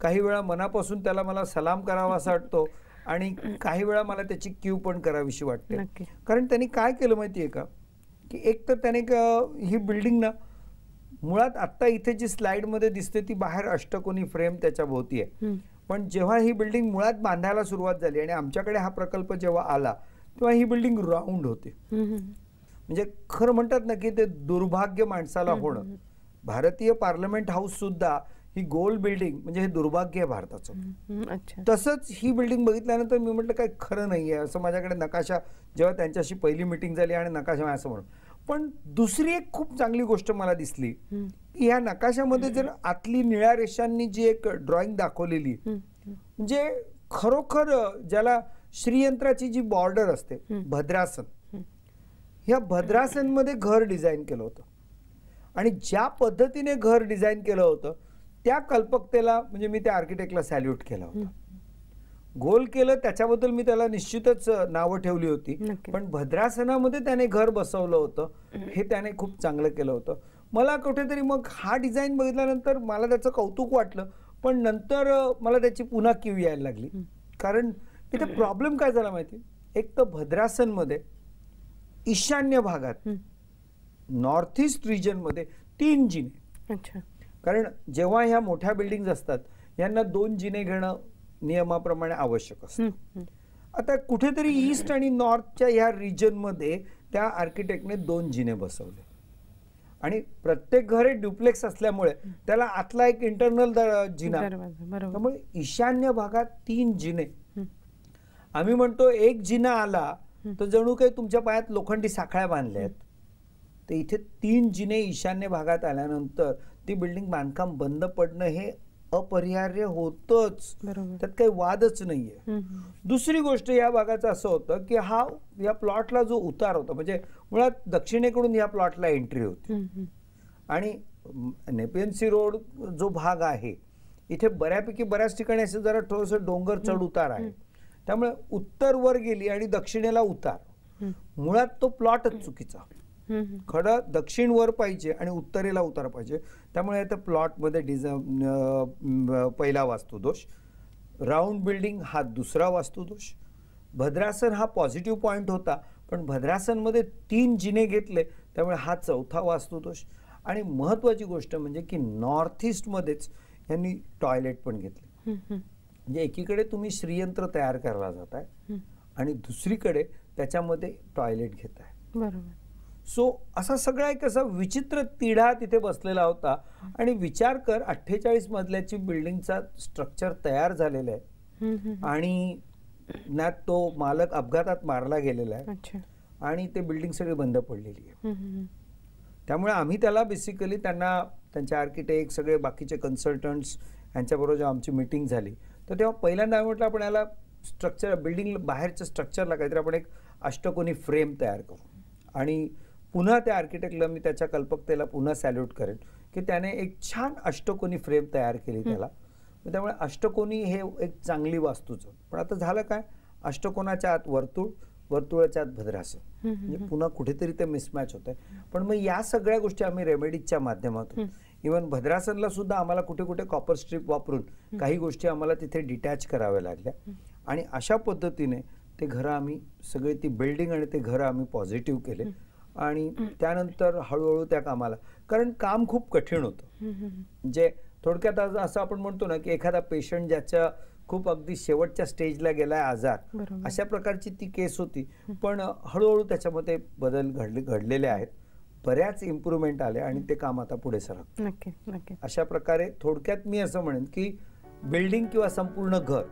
काही वेळा मनापासून त्याला मला सलाम करावा असा वाटतो आणि काही वेळा मला त्याची क्यू पण करावीशी वाटते. कारण त्यांनी काय केलं माहितीये का, की एक तर त्याने ही बिल्डिंग ना मुळात आता इथे जी स्लाइड मध्ये दिसते ती बाहेर अष्टकोनी फ्रेम त्याच्या भोवती आहे, पण जेव्हा ही बिल्डिंग मुळात बांधायला सुरुवात झाली आणि आमच्याकडे हा प्रकल्प जेव्हा आला तेव्हा ही बिल्डिंग राऊंड होती. म्हणजे खरं म्हणतात ना की ते दुर्भाग्य माणसाला होणं. भारतीय पार्लमेंट हाऊस सुद्धा ही गोल बिल्डिंग म्हणजे हे दुर्भाग्य आहे भारताचं. अच्छा. तसंच ही बिल्डिंग बघितल्यानंतर मी म्हटलं काय खरं नाहीये असं. माझ्याकडे नकाशा, जेव्हा त्यांच्याशी पहिली मीटिंग झाली आणि नकाशा असं म्हणून, पण दुसरी एक खूप चांगली गोष्ट मला दिसली की ह्या नकाशामध्ये जर आतली निळ्या रेषांनी जी एक ड्रॉइंग दाखवलेली, म्हणजे खरोखर ज्याला श्रीयंत्राची जी बॉर्डर असते, भद्रासन, ह्या भद्रासन मध्ये घर डिझाईन केलं होतं. आणि ज्या पद्धतीने घर डिझाईन केलं होतं त्या कल्पकतेला म्हणजे मी त्या आर्किटेक्टला सॅल्यूट केला होता. गोल केलं त्याच्याबद्दल मी त्याला निश्चितच नावं ठेवली होती, पण भद्रासनामध्ये त्याने घर बसवलं होतं हे त्याने खूप चांगलं केलं होतं. मला कुठेतरी मग हा डिझाईन बघितल्यानंतर मला त्याचं कौतुक वाटलं, पण नंतर मला त्याची पुन्हा कीव यायला लागली. कारण इथे प्रॉब्लेम काय झाला माहिती, एक तर भद्रासनमध्ये ईशान्य भागात नॉर्थ ईस्ट रिजन मध्ये 3 जिने. अच्छा. कारण जेव्हा ह्या मोठ्या बिल्डिंग असतात यांना 2 जिने घेणं नियमाप्रमाणे आवश्यक असतं. आता कुठेतरी ईस्ट आणि नॉर्थच्या ह्या रिजन मध्ये त्या आर्किटेक्टने 2 जिने बसवले आणि प्रत्येक घर हे ड्युप्लेक्स असल्यामुळे त्याला आतला एक इंटरनल जिना, त्यामुळे ईशान्य भागात 3 जिने. आम्ही म्हणतो एक जिना आला तर जणू काही तुमच्या पायात लोखंडी साखळ्या बांधल्या आहेत. तर इथे 3 जिने ईशान्य भागात आल्यानंतर ती बिल्डिंग बांधकाम बंद पडणं हे अपरिहार्य होतच, त्यात काही वादच नाहीये. दुसरी गोष्ट या भागाचं असं होतं की हा या प्लॉटला जो उतार होता, म्हणजे मुळात दक्षिणेकडून या प्लॉटला एंट्री होती आणि नेपियन सी रोड जो भाग आहे इथे बऱ्यापैकी बऱ्याच ठिकाणी असं जरा थोडंसं डोंगर चढ उतार आहे, त्यामुळे उत्तर वर गेली आणि दक्षिणेला उतार. मुळात तो प्लॉटच चुकीचा. खडं दक्षिण वर पाहिजे आणि उत्तरेला उतार पाहिजे. त्यामुळे त्या प्लॉटमध्ये पहिला वास्तुदोष. राऊंड बिल्डिंग हा दुसरा वास्तुदोष. भद्रासन हा पॉझिटिव्ह पॉइंट होता, पण भद्रासनमध्ये 3 जिने घेतले त्यामुळे हा चौथा वास्तुदोष. आणि महत्वाची गोष्ट म्हणजे की नॉर्थ ईस्ट मध्येच यांनी टॉयलेट पण घेतले. म्हणजे एकीकडे तुम्ही श्रीयंत्र तयार करायला जाताय आणि दुसरीकडे त्याच्यामध्ये टॉयलेट घेताय. बरोबर. सो असा सगळा एक असा विचित्र तिढा तिथे बसलेला होता. आणि विचार कर 48 मजल्याची बिल्डिंगचा स्ट्रक्चर तयार झालेला आहे आणि ना तो मालक अपघातात मारला गेलेला आहे आणि ते बिल्डिंग सगळी बंद पडलेली आहे. त्यामुळे आम्ही त्याला बेसिकली त्यांना त्यांचे आर्किटेक्ट सगळे बाकीचे कन्सल्टंट्स यांच्याबरोबर जेव्हा आमची मीटिंग झाली तर तेव्हा पहिल्यांदा म्हटलं आपण याला स्ट्रक्चर बिल्डिंग बाहेरच्या स्ट्रक्चरला काहीतरी आपण एक अष्टकोनी फ्रेम तयार करू. आणि पुन्हा त्या आर्किटेक्टला मी त्याच्या कल्पकतेला पुन्हा सॅल्यूट करेन की त्याने एक छान अष्टकोनी फ्रेम तयार केली त्याला. त्यामुळे अष्टकोनी हे एक चांगली वास्तूचं. पण आता झालं काय, अष्टकोनाच्या आत वर्तुळ, वर्तुळाच्या आत भद्रासन, म्हणजे पुन्हा कुठेतरी ते मिसमॅच होत आहे. पण मग या सगळ्या गोष्टी आम्ही रेमेडीजच्या माध्यमातून, इव्हन भद्रासनला सुद्धा आम्हाला कुठे कुठे कॉपर स्ट्रीप वापरून काही गोष्टी आम्हाला तिथे डिटॅच कराव्या लागल्या. आणि अशा पद्धतीने ते घरं आम्ही सगळे ती बिल्डिंग आणि ते घरं आम्ही पॉझिटिव्ह केले. आणि त्यानंतर हळूहळू त्या कामाला, कारण काम खूप कठीण होतं. म्हणजे थोडक्यात असं आपण म्हणतो ना की एखादा पेशंट ज्याच्या खूप अगदी शेवटच्या स्टेजला गेलाय आजार, अशा प्रकारची ती केस होती. पण हळूहळू त्याच्यामध्ये बदल घडलेले आहेत, बऱ्याच इम्प्रूव्हमेंट आले आणि ते काम आता पुढे सरकतं. अशा प्रकारे थोडक्यात मी असं म्हणेन की बिल्डिंग किंवा संपूर्ण घर,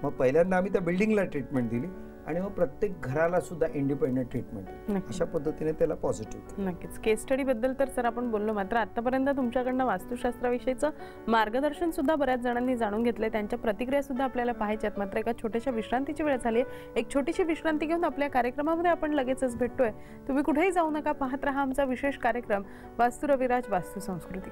मग पहिल्यांदा आम्ही त्या बिल्डिंगला ट्रीटमेंट दिली आणि मग प्रत्येक घराला सुद्धा इंडिपेंडंट ट्रीटमेंट, अशा पद्धतीने त्याला पॉझिटिव्ह. नक्कीच. केस स्टडी बद्दल तर सर आपण बोललो, मात्र आतापर्यंत तुमच्याकडनं वास्तुशास्त्राविषयीचं मार्गदर्शन सुद्धा बऱ्याच जणांनी जाणून घेतलंय, त्यांच्या प्रतिक्रिया सुद्धा आपल्याला पाहायच्यात. मात्र एका छोट्याशा विश्रांतीची वेळ झाली आहे. एक छोटीशी विश्रांती घेऊन आपल्या कार्यक्रमामध्ये आपण लगेचच भेटतोय. तुम्ही कुठेही जाऊ नका, पाहत रहा आमचा विशेष कार्यक्रम वास्तू रविराज वास्तू संस्कृती.